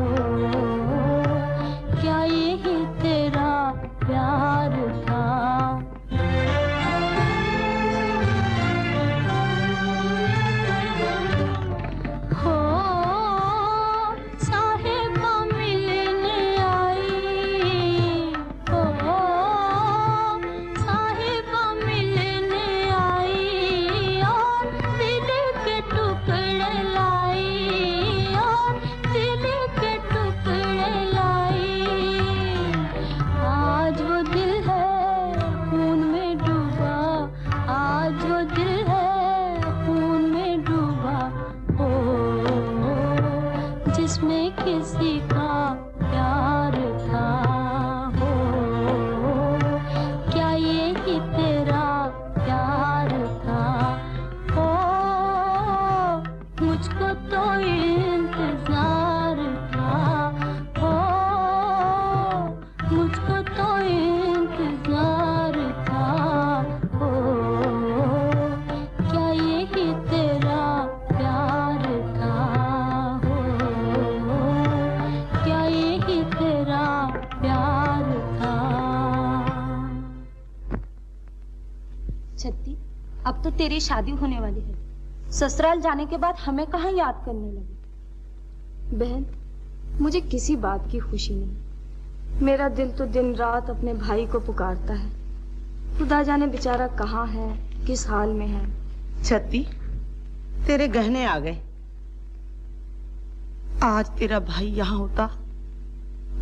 क्या यही तेरा प्यार था? हो साहिबा मिलने आई, हो साहिबा मिलने आई, और दिल के टुकड़े लाई, और दिल के टुकड़े लाई। आज वो दिल है खून में डूबा, आज वो दिल है खून में डूबा। हो जिसमें किसी का प्यार था। हो क्या यही तेरा प्यार था? हो मुझको तो इंतजार था। हो मुझको तो इंतजार था। हो क्या यही तेरा प्यार था? हो क्या यही तेरा प्यार था? छत्ती, अब तो तेरी शादी होने वाली है। ससुराल जाने के बाद हमें कहाँ याद करने लगी? बहन, मुझे किसी बात की खुशी नहीं। मेरा दिल तो दिन रात अपने भाई को पुकारता है। खुदा जाने बेचारा कहाँ है, किस हाल में है। छत्ती, तेरे गहने आ गए। आज तेरा भाई यहाँ होता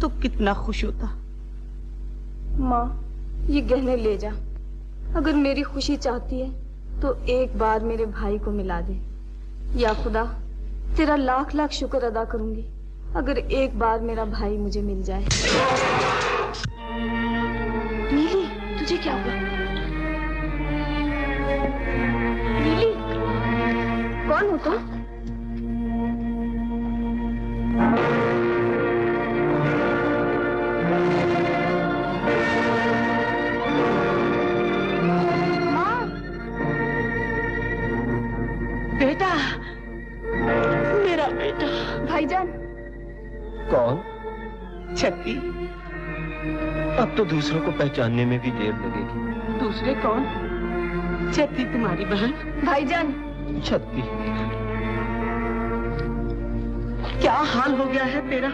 तो कितना खुश होता। माँ, ये गहने ले जा। अगर मेरी खुशी चाहती है तो एक बार मेरे भाई को मिला दे। या खुदा, तेरा लाख लाख शुक्र अदा करूंगी अगर एक बार मेरा भाई मुझे मिल जाए। नीली, तुझे क्या हुआ? नीली, कौन हो तुम? कौन? छत्ती। अब तो दूसरों को पहचानने में भी देर लगेगी। दूसरे कौन? छत्ती तुम्हारी बहन। भाईजान। छत्ती। क्या हाल हो गया है तेरा?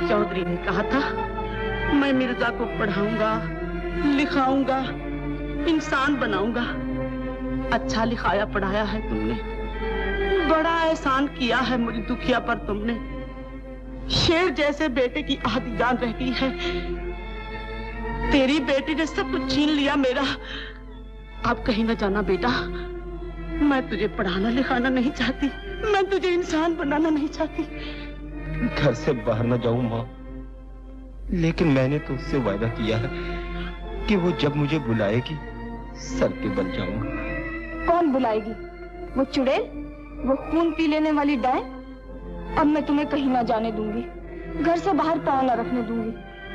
चौधरी ने कहा था मैं मिर्जा को पढ़ाऊंगा, लिखाऊंगा, इंसान बनाऊंगा। अच्छा लिखाया पढ़ाया है तुमने, बड़ा एहसान किया है मुझे दुखिया पर तुमने। शेर जैसे बेटे की आधी जान रह गई है। तेरी बेटी ने सब कुछ छीन लिया मेरा। अब कहीं न जाना बेटा, मैं तुझे पढ़ाना लिखाना नहीं चाहती, मैं तुझे इंसान बनाना नहीं चाहती। घर से बाहर न जाऊं माँ, लेकिन मैंने तो उससे वादा किया है कि वो जब मुझे बुलाएगी सर के बल जाऊंगा। कौन बुलाएगी? वो चुड़ैल, वो खून पी लेने वाली डाय? अब मैं तुम्हें कहीं ना जाने दूंगी, घर से बाहर पांव न रखने दूंगी,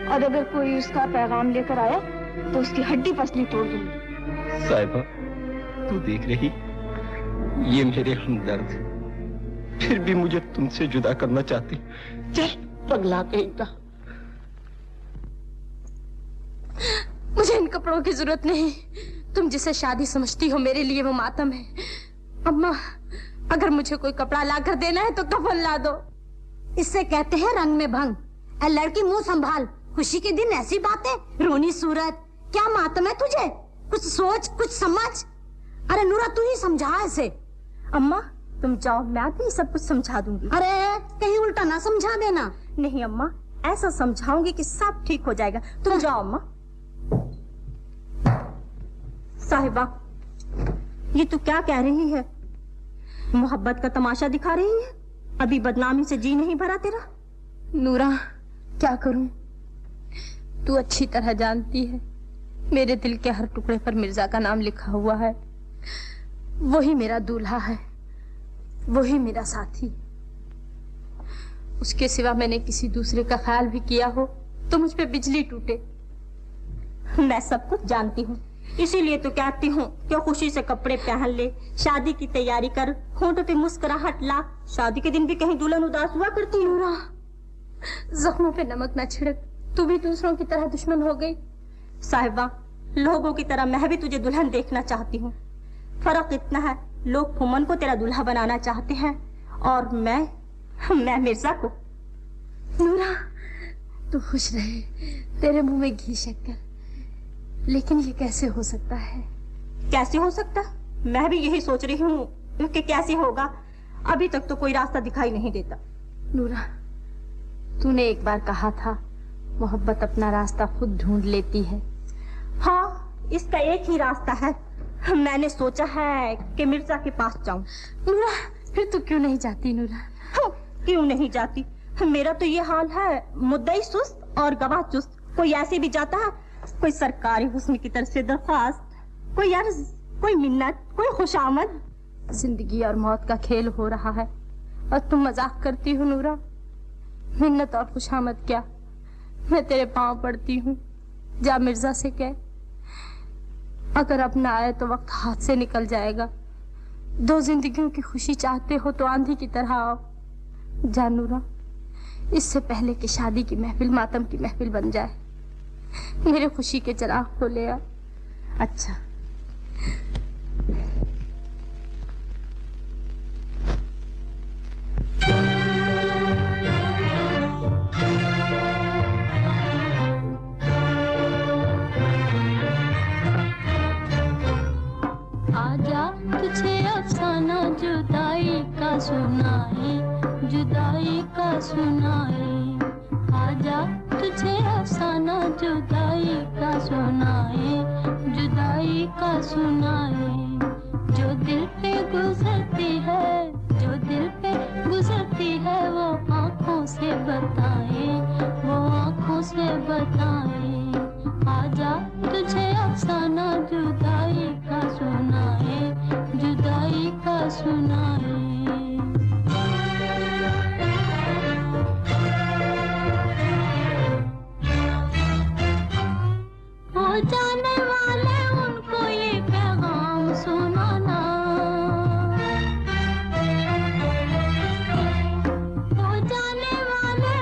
और अगर कोई उसका पैगाम लेकर आया तो उसकी हड्डी पसली तोड़ दूंगी। साहिबा, तू देख रही, ये मेरे हमदर्द, फिर भी मुझे तुमसे जुदा करना चाहती। चल पगला कहीं का। मुझे इन कपड़ों की जरूरत नहीं। तुम जिसे शादी समझती हो मेरे लिए वो मातम है। अम्मा, अगर मुझे कोई कपड़ा लाकर देना है तो कफन ला दो। इससे कहते हैं रंग में भंग। ए लड़की, मुंह संभाल। खुशी के दिन ऐसी बातें, रोनी सूरत। क्या मातम है तुझे? कुछ सोच, कुछ समझ। अरे नूरा, तू ही समझा इसे। अम्मा तुम जाओ, मैं आती सब कुछ समझा दूंगी। अरे कहीं उल्टा ना समझा देना। नहीं अम्मा, ऐसा समझाऊंगी कि सब ठीक हो जाएगा। तुम जाओ अम्मा। साहिबा, ये तू क्या कह रही है? मोहब्बत का तमाशा दिखा रही है? अभी बदनामी से जी नहीं भरा तेरा? नूरा, क्या करूं? तू अच्छी तरह जानती है मेरे दिल के हर टुकड़े पर मिर्जा का नाम लिखा हुआ है। वही मेरा दूल्हा है, वही मेरा साथी। उसके सिवा मैंने किसी दूसरे का ख्याल भी किया हो तो मुझ पे बिजली टूटे। मैं सब कुछ जानती हूँ, इसीलिए तो कहती हूँ कि खुशी से कपड़े पहन ले, शादी की तैयारी कर, होंठों पे मुस्कुराहट ला। शादी के दिन भी कहीं दुल्हन उदास हुआ करती। नूरा, जख्मों पे नमक न छिड़क। तू भी दूसरों की तरह दुश्मन हो गई। साहिबा, लोगों की तरह मैं भी तुझे दुल्हन देखना चाहती हूँ। फर्क इतना है, लोग फुमन को तेरा दूल्हा बनाना चाहते हैं और मैं मिर्जा को। नूरा, तू खुश रहे, तेरे मुंह में घी शक्कर। लेकिन ये कैसे हो सकता है? कैसे हो सकता? मैं भी यही सोच रही हूँ कि कैसे होगा। अभी तक तो कोई रास्ता दिखाई नहीं देता। नूरा, तूने एक बार कहा था मोहब्बत अपना रास्ता खुद ढूंढ लेती है। हाँ, इसका एक ही रास्ता है। मैंने सोचा है कि मिर्जा के पास जाऊं। नूरा, फिर तू क्यों नहीं जाती? नूरा, क्यों नहीं जाती? मेरा तो ये हाल है, मुद्दई सुस्त और गवाह चुस्त। कोई ऐसे भी जाता है, कोई सरकारी हुस्न की तरफ से दरख्वास्त, कोई अर्ज, कोई मिन्नत, कोई खुशामद। जिंदगी और मौत का खेल हो रहा है और तुम मजाक करती हो। नूरा, मिन्नत और खुशामद क्या? मैं तेरे पांव पड़ती हूँ, जा मिर्जा से कह, अगर अब ना आए तो वक्त हाथ से निकल जाएगा। दो जिंदगियों की खुशी चाहते हो तो आंधी की तरह आओ। जा नूरा, इससे पहले कि शादी की महफिल मातम की महफिल बन जाए, मेरे खुशी के चिराग को ले आ। अच्छा। आजा तुझे अफसाना जुदाई का सुनाए, जुदाई का सुनाए। आजा तुझे अफसाना जुदाई का सुनाए, जुदाई का सुनाए। जो दिल पे गुजरती है, जो दिल पे गुजरती है, वो आँखों से बताए, वो आँखों से बताए। आजा तुझे अफसाना जुदाई का सुनाए, जुदाई का सुनाए। हो जाने वाले उनको ये पैगाम सुनाना, हो जाने वाले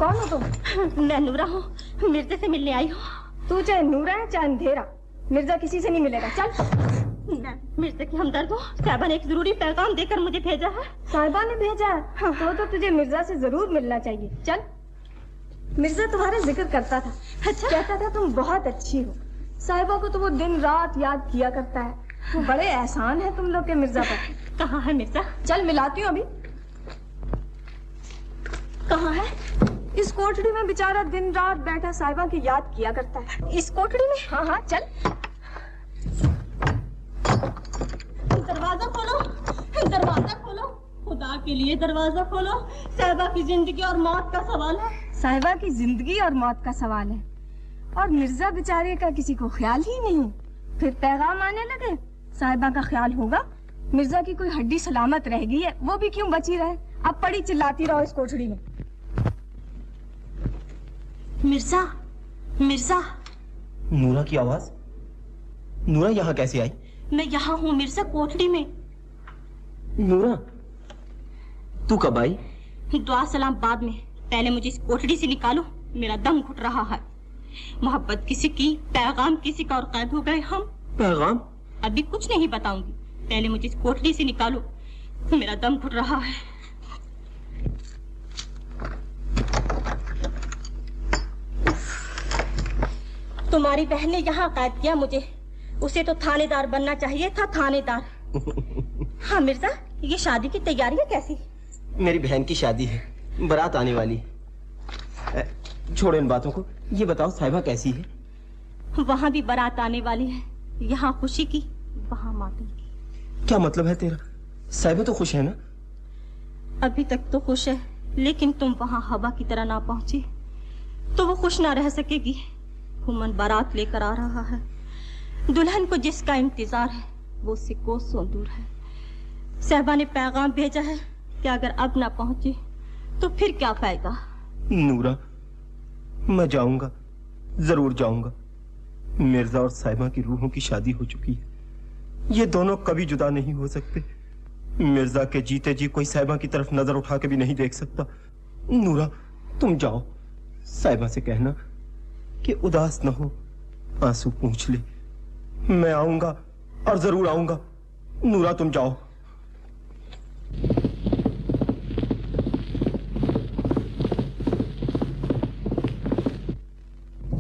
कौन हो तुम? मैं नूरा हूँ, मिर्जा से मिलने आई हूँ। तू चाहे नूरा है चाहे अंधेरा, मिर्जा किसी से नहीं मिलेगा। चल। मैं मिर्जा की हमदर्द हूँ। साहिबा ने एक जरूरी पैगाम देकर मुझे भेजा है। साहिबा ने भेजा है? तो तुझे मिर्जा से जरूर मिलना चाहिए। चल। मिर्जा तुम्हारा जिक्र करता था। अच्छा? कहता था तुम बहुत अच्छी हो। साहिबा को तो वो दिन रात याद किया करता है। बड़े एहसान है तुम लोग के मिर्जा पर। कहाँ है मिर्जा? चल मिलाती हूँ अभी। कहाँ है? इस कोठड़ी में बेचारा दिन रात बैठा साहिबा की याद किया करता है। इस कोठड़ी में? हाँ हाँ चल। दरवाजा खोलो, दरवाजा खोलो, खुदा के लिए दरवाजा खोलो। साहिबा की जिंदगी और मौत का सवाल है। साहिबा की जिंदगी और मौत का सवाल है, और मिर्जा बेचारे का किसी को ख्याल ही नहीं। फिर पैगाम आने लगे, साहिबा का ख्याल होगा मिर्जा की कोई हड्डी सलामत रह गई है, वो भी क्यों बची रहे। अब पड़ी चिल्लाती रहो इस कोठड़ी में। मिर्जा, मिर्जा। नूरा की आवाज? नूरा यहाँ कैसे आई? मैं यहाँ हूँ मिर्जा, कोठड़ी में। नूरा, तू कब आई? दुआ सलाम बाद में, पहले मुझे इस कोठड़ी से निकालो, मेरा दम घुट रहा है। मोहब्बत किसी की, पैगाम किसी का, और कैद हो गए हम। पैगाम? अभी कुछ नहीं बताऊंगी, पहले मुझे इस कोठड़ी से निकालो, मेरा दम घुट रहा है। तुम्हारी बहन ने यहाँ कैद किया मुझे, उसे तो थानेदार बनना चाहिए था, थानेदार। हाँ मिर्जा, ये शादी की तैयारियां कैसी? मेरी बहन की शादी है, बारात आने वाली है। छोड़ो इन बातों को, ये बताओ साहिबा कैसी है? वहाँ भी बारात आने वाली है, यहाँ खुशी की, वहाँ मातम की। क्या मतलब है तेरा? साहिबा तो खुश है ना? अभी तक तो खुश है, लेकिन तुम वहाँ हवा की तरह ना पहुँची तो वो खुश ना रह सकेगी। हुमन बारात लेकर आ रहा है, दुल्हन को जिसका इंतजार है वो उससे कोसों दूर है। साहिबा ने पैगाम भेजा है कि अगर अब ना पहुंची तो फिर क्या फायदा। नूरा, मैं जाऊंगा, जरूर जाऊंगा। मिर्जा और साहिबा की रूहों की शादी हो चुकी है, ये दोनों कभी जुदा नहीं हो सकते। मिर्जा के जीते जी कोई साहिबा की तरफ नजर उठा के भी नहीं देख सकता। नूरा, तुम जाओ, साहिबा से कहना कि उदास न हो, आंसू पूंछ ले। मैं आऊंगा और जरूर आऊंगा। नूरा, तुम जाओ।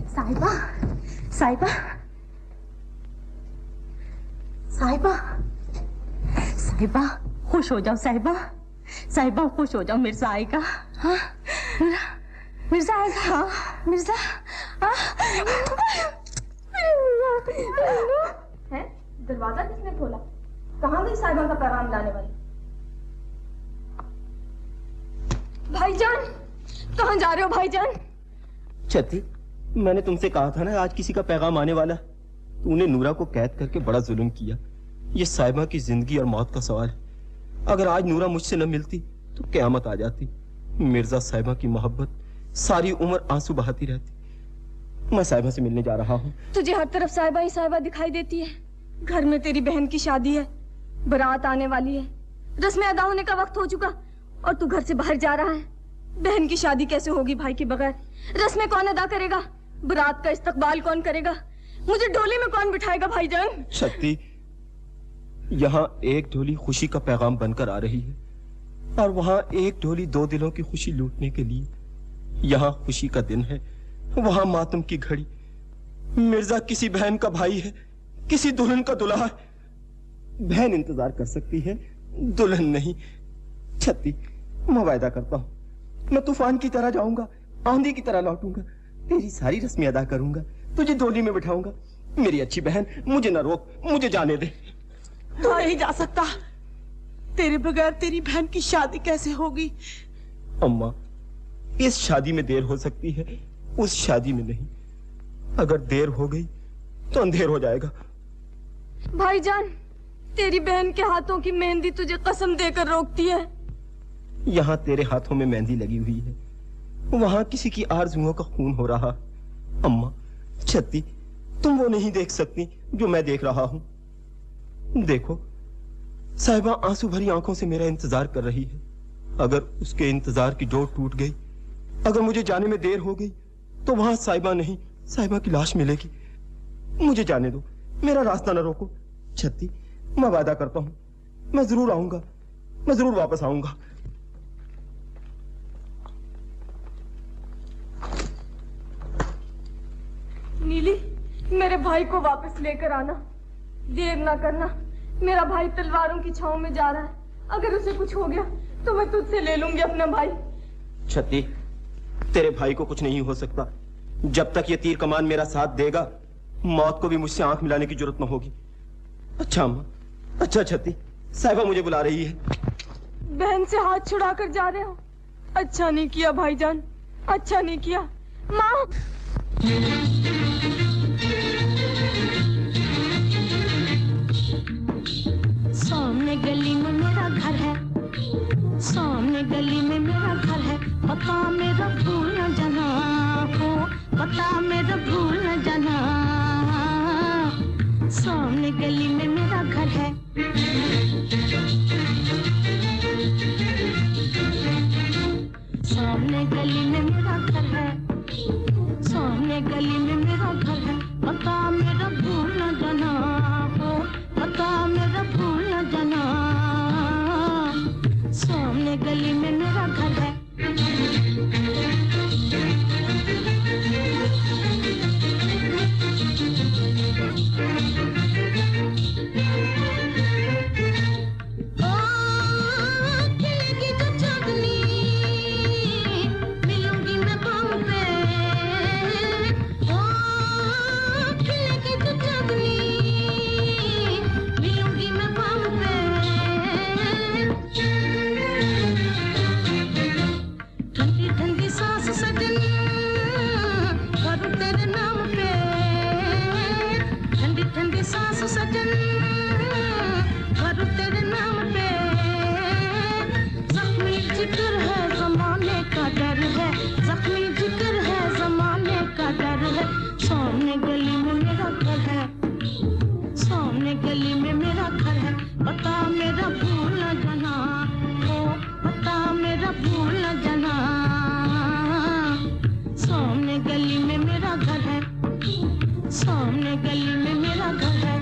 साहिबा, साहिबा, साहिबा, साहिबा, खुश हो जाओ साहिबा, साहिबा खुश हो जाओ, मिर्जा आएगा। हाँ, मिर्जा आएगा? हाँ, मिर्जा। है? दरवाजा किसने खोला? कहाँ गई साहिबा का पैगाम लाने वाली? भाईजान, कहाँ जा रहे हो भाईजान? छत्ती, मैंने तुमसे कहा था ना आज किसी का पैगाम आने वाला। तूने नूरा को कैद करके बड़ा जुल्म किया। ये साहिबा की जिंदगी और मौत का सवाल है। अगर आज नूरा मुझसे न मिलती तो क़यामत आ जाती। मिर्जा साहिबा की मोहब्बत सारी उम्र आंसू बहाती रहती। मैं साहिबा से मिलने जा रहा हूँ। तुझे हर तरफ साहिबा ही साहिबा दिखाई देती है। घर में तेरी बहन की शादी है, बारात आने वाली है, रस्में अदा होने का वक्त हो चुका और तू घर से बाहर जा रहा है। बहन की शादी कैसे होगी भाई के बगैर? रस्में कौन अदा करेगा? बारात का इस्तकबाल कौन करेगा? मुझे डोली में कौन बिठाएगा भाईजान? शक्ति, यहाँ एक ढोली खुशी का पैगाम बनकर आ रही है और वहाँ एक ढोली दो दिलों की खुशी लूटने के लिए। यहाँ खुशी का दिन है, वहाँ मातम की घड़ी। मिर्जा किसी बहन का भाई है, किसी दुल्हन का दुल्हा है। बहन इंतजार कर सकती है, दुल्हन नहीं। छत्ती, मैं वायदा करता हूँ, मैं तूफान की तरह जाऊंगा, आंधी की तरह लौटूंगा, तेरी सारी रस्में अदा करूंगा, तुझे डोली में बिठाऊंगा। मेरी अच्छी बहन, मुझे न रोक, मुझे जाने दे। तू नहीं जा सकता, तेरे बगैर तेरी बहन की शादी कैसे होगी? अम्मा, इस शादी में देर हो सकती है, उस शादी में नहीं। अगर देर हो गई तो अंधेर हो जाएगा। भाईजान, तेरी बहन के हाथों की मेहंदी तुझे कसम देकर रोकती है। यहाँ तेरे हाथों में मेहंदी लगी हुई है, वहां किसी की आरज़ुओं का खून हो रहा। अम्मा, छत्ती, तुम वो नहीं देख सकती जो मैं देख रहा हूं। देखो, साहिबा आंसू भरी आंखों से मेरा इंतजार कर रही है। अगर उसके इंतजार की डोर टूट गई अगर मुझे जाने में देर हो गई तो वहां साहिबा नहीं, साहिबा की लाश मिलेगी। मुझे जाने दो, मेरा रास्ता न रोको। छत्ती, मैं वादा करता हूं, मैं जरूर आऊंगा, मैं जरूर वापस आऊंगा। नीली, मेरे भाई को वापस लेकर आना, देर ना करना। मेरा भाई तलवारों की छांव में जा रहा है, अगर उसे कुछ हो गया तो मैं तुझसे ले लूंगी अपना भाई। छत्ती, तेरे भाई को कुछ नहीं हो सकता। जब तक ये तीर कमान मेरा साथ देगा, मौत को भी मुझसे आंख मिलाने की जरूरत न होगी। अच्छा अम्मा, अच्छा छत्ती, साहिबा मुझे बुला रही है। बहन से हाथ छुड़ाकर जा रहे हो, अच्छा नहीं किया भाईजान, अच्छा नहीं किया। माँ, सामने गली में मेरा घर है, सामने गली में मेरा घर है, पता मेरा भूल न जाना हो, पता मेरा भूल न जाना। सामने गली में मेरा घर है, सामने गली में मेरा घर है, सामने गली में मेरा घर है, पता मेरा भूल न जाना हो, पता मेरा भूल न जाना। सामने गली में मेरा घर है। सामने गली में मेरा घर है, सामने गली में मेरा घर है, पता मेरा भूल न जाना हो, पता मेरा भूल न जाना। सामने गली में मेरा घर है, सामने गली में मेरा घर है।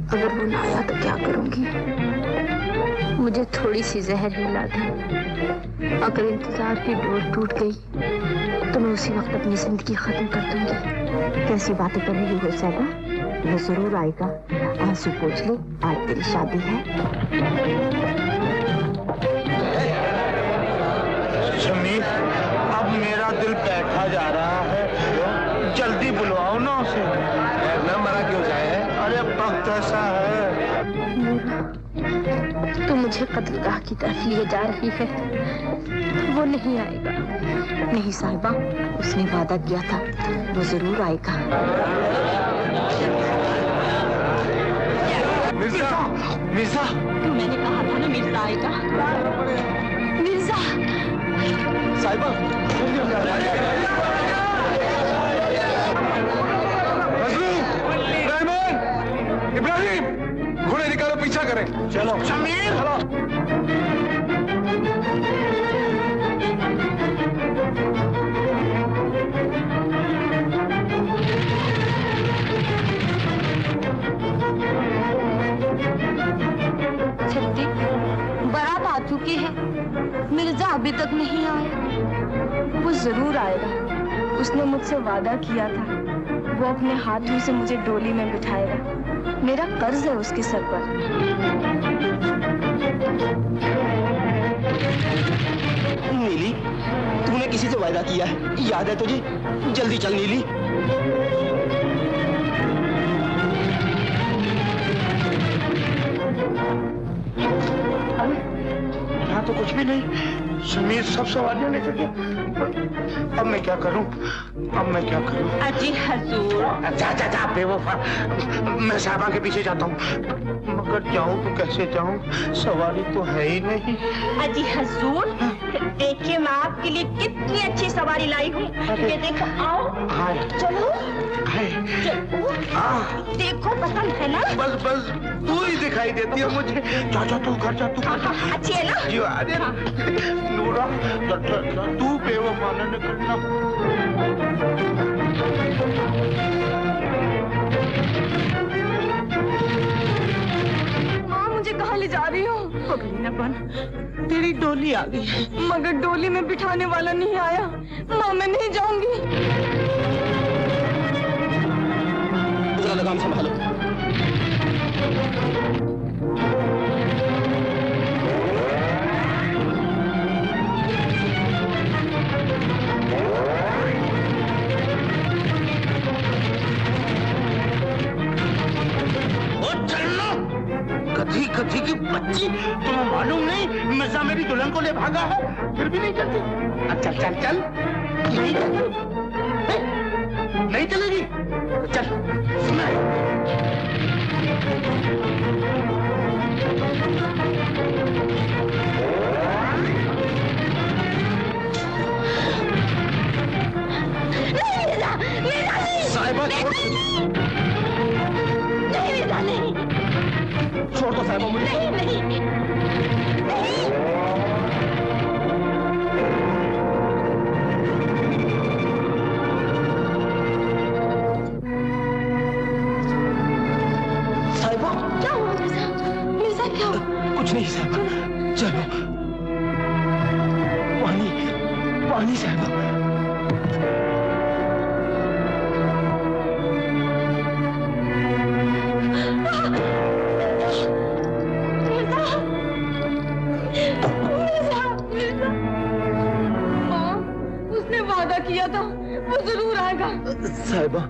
अगर वो ना आया तो क्या करूंगी? मुझे थोड़ी सी जहर मिला दे। अगर इंतजार की डोर टूट गई तो मैं उसी वक्त अपनी जिंदगी खत्म कर दूंगी। कैसी बातें कर रही हो साहिबा? वो जरूर आएगा, आंसू पोंछ ले, आज तेरी शादी है। समीर, अब मेरा दिल बैठा जा रहा है, जल्दी बुलवाओ ना उसे। न मरा क्यों जाए? अरे वक्त ऐसा है। तू मुझे कत्लगाह की तरफ लिए जा रही है, वो नहीं आएगा। नहीं साहिबा, उसने वादा किया था, वो जरूर आएगा। मिर्जा, मिर्जा, मैंने कहा था ना मिर्जा आएगा। मिर्जा, साहिबा, इब्राहिम, घोड़े निकालो, पीछा करें। चलो समीर, छत्ती, बारात आ चुकी है, मिर्जा अभी तक नहीं आया। वो जरूर आएगा, उसने मुझसे वादा किया था, वो अपने हाथों से मुझे डोली में बिठाएगा। मेरा कर्ज है उसके सर पर। नीली, तूने किसी से वादा किया है, याद है तुझे? जल्दी चल नीली। यहाँ तो कुछ भी नहीं, समीर सब सवारियां लेकर गया। अब मैं क्या करूं? अजी हजूर। जा बेवफा, मैं साहबा के पीछे जाता हूँ। मगर जाऊं तो कैसे जाऊं? सवारी तो है ही नहीं। अजी हजूर, देखिए मैं आपके लिए कितनी अच्छी सवारी लाई हूँ। ये देखो, आओ। चलो। देखो, पसंद है ना? बस तू ही दिखाई देती है मुझे। जा तू घर जा, तू अच्छी है ना? जी अरे नूरा, तू बेवफा न करना। माँ, मुझे कहाँ ले जा रही हो? तेरी डोली आ गई है। मगर डोली में बिठाने वाला नहीं आया। माँ, मैं नहीं जाऊंगी। जरा लगाम संभालो। कथी की बच्ची, तुम्हें मालूम नहीं मिर्जा मेरी दुल्हन को ले भागा है, फिर भी नहीं चलती। चल नहीं चलेगी। चल साहिबा, छोड़ दो साहिबा मुझे। नहीं। साहिबा, क्या हुआ मिर्जा? क्या हुआ? कुछ नहीं साहिबा, चलो। पानी साहिबा। किया था वो जरूर आएगा। साहिबा,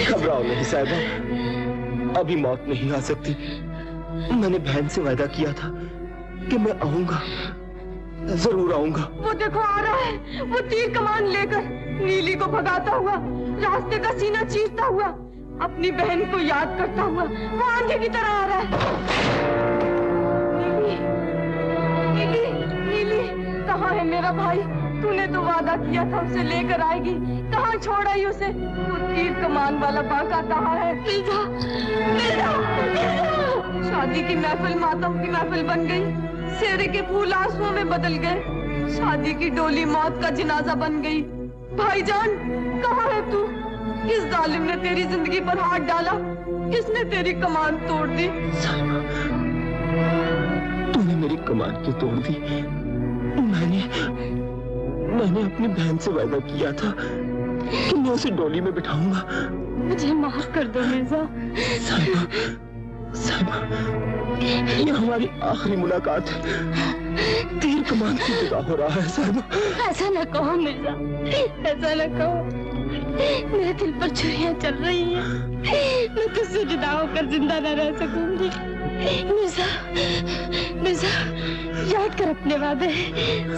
घबराओ नहीं साहिबा, अभी मौत नहीं आ सकती। मैंने बहन से वादा किया था कि मैं आऊंगा, जरूर आऊंगा। वो देखो आ रहा है, वो तीर कमान लेकर नीली को भगाता हुआ, रास्ते का सीना चीरता हुआ, अपनी बहन को याद करता हुआ वो आंधी की तरह आ रहा है। नीली, नीली, कहाँ है मेरा भाई? तूने तो वादा किया था उसे लेकर आएगी, कहाँ छोड़ आई उसे? वो तीर कमान वाला बांका कहाँ है? मिर्जा, मिर्जा, मिर्जा। शादी की महफिल मातम की महफिल बन गई, सेहरे के फूल आंसुओं में बदल गए, शादी की डोली मौत का जनाजा बन गई। भाईजान, कहाँ है तू? किस जालिम ने तेरी जिंदगी पर हाथ डाला? किसने तेरी कमान तोड़ दी? साहिबा, तूने मेरी कमान क्यों तोड़ दी? मैंने अपनी बहन से वादा किया था कि मैं उसे डोली में बिठाऊंगा। मुझे माफ कर दो मिर्जा। साहिबा, ये हमारी आखिरी मुलाकात है। तीर कमान से विदा हो रहा है साहिबा। ऐसा न कहो मिर्जा, ऐसा न कहो। मेरे दिल पर छुरियां चल रही हैं। मैं तुझसे जुदा होकर जिंदा न रह सकूंगी। मिर्जा, मिर्जा, याद कर अपने वादे।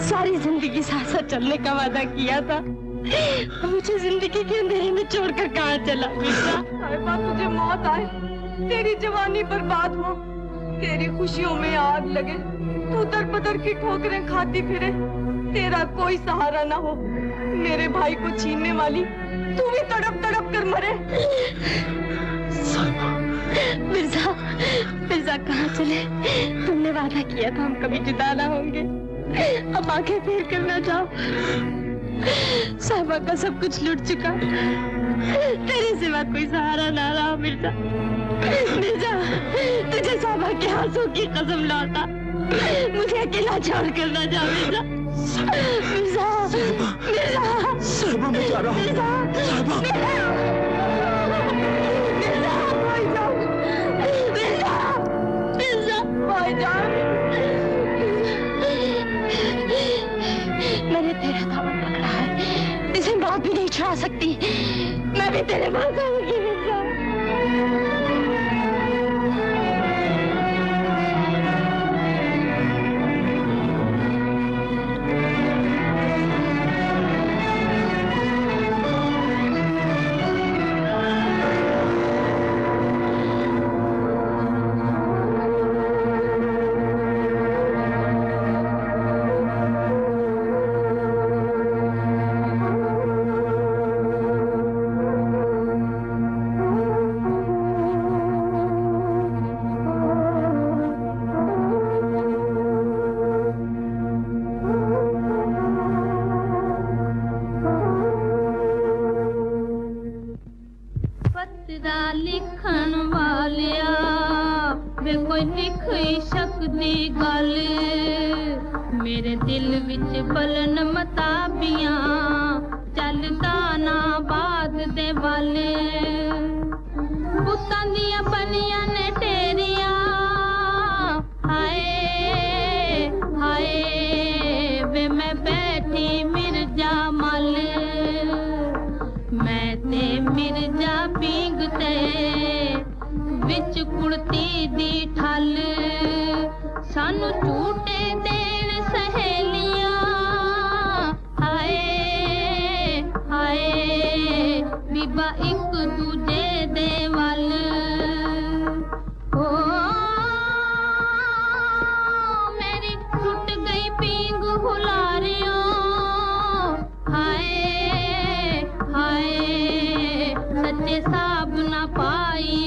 सारी जिंदगी साथ साथ चलने का वादा किया था। मुझे जिंदगी के अंधेरे में छोड़कर कहाँ चला मिर्जा? साहिबा, तुझे मौत आए, तेरी जवानी बर्बाद हो, तेरी खुशियों में आग लगे, तू दर-बदर की ठोकरें खाती फिरे, तेरा कोई सहारा ना हो, मेरे भाई को छीनने वाली तू भी तड़प तड़प कर मरे। मिर्जा, मिर्जा कहाँ चले? तुमने वादा किया था हम कभी जुदा ना होंगे, अब आंखें फेर कर ना जाओ। साहिबा का सब कुछ लुट चुका, तेरे सिवा कोई सहारा ना रहा। मिर्जा, मिर्जा, तुझे साहिबा के आंसू की कसम लौटा, मुझे अकेला छोड़ कर ना जा मिर्जा। मिर्जा, मिर्जा, साहिबा, मैं जा रहा हूँ। मैंने तेरा दामन पकड़ा है, इसे मौत भी नहीं छुड़ा सकती। मैं भी तेरे पास आऊंगी मिर्जा। लिखन वालिया वे कोई लिख ही सकदी गल मेरे दिल विच बलन मताबियां चलदा ना बाद दे वाले पुत्तां दियां बनियां ने टेरियां हाय हाय वे मैं बैठी मिर्जा मल मैं ते मिर्जा पींगते विच कुड़ती दी ठल सानू झूठे देन सहेलियां हाय हाय बीबा एक दूजे दे वल ओ मेरी टूट गई पींग हुलारियों हाय हाय सच्चे साब ना पाई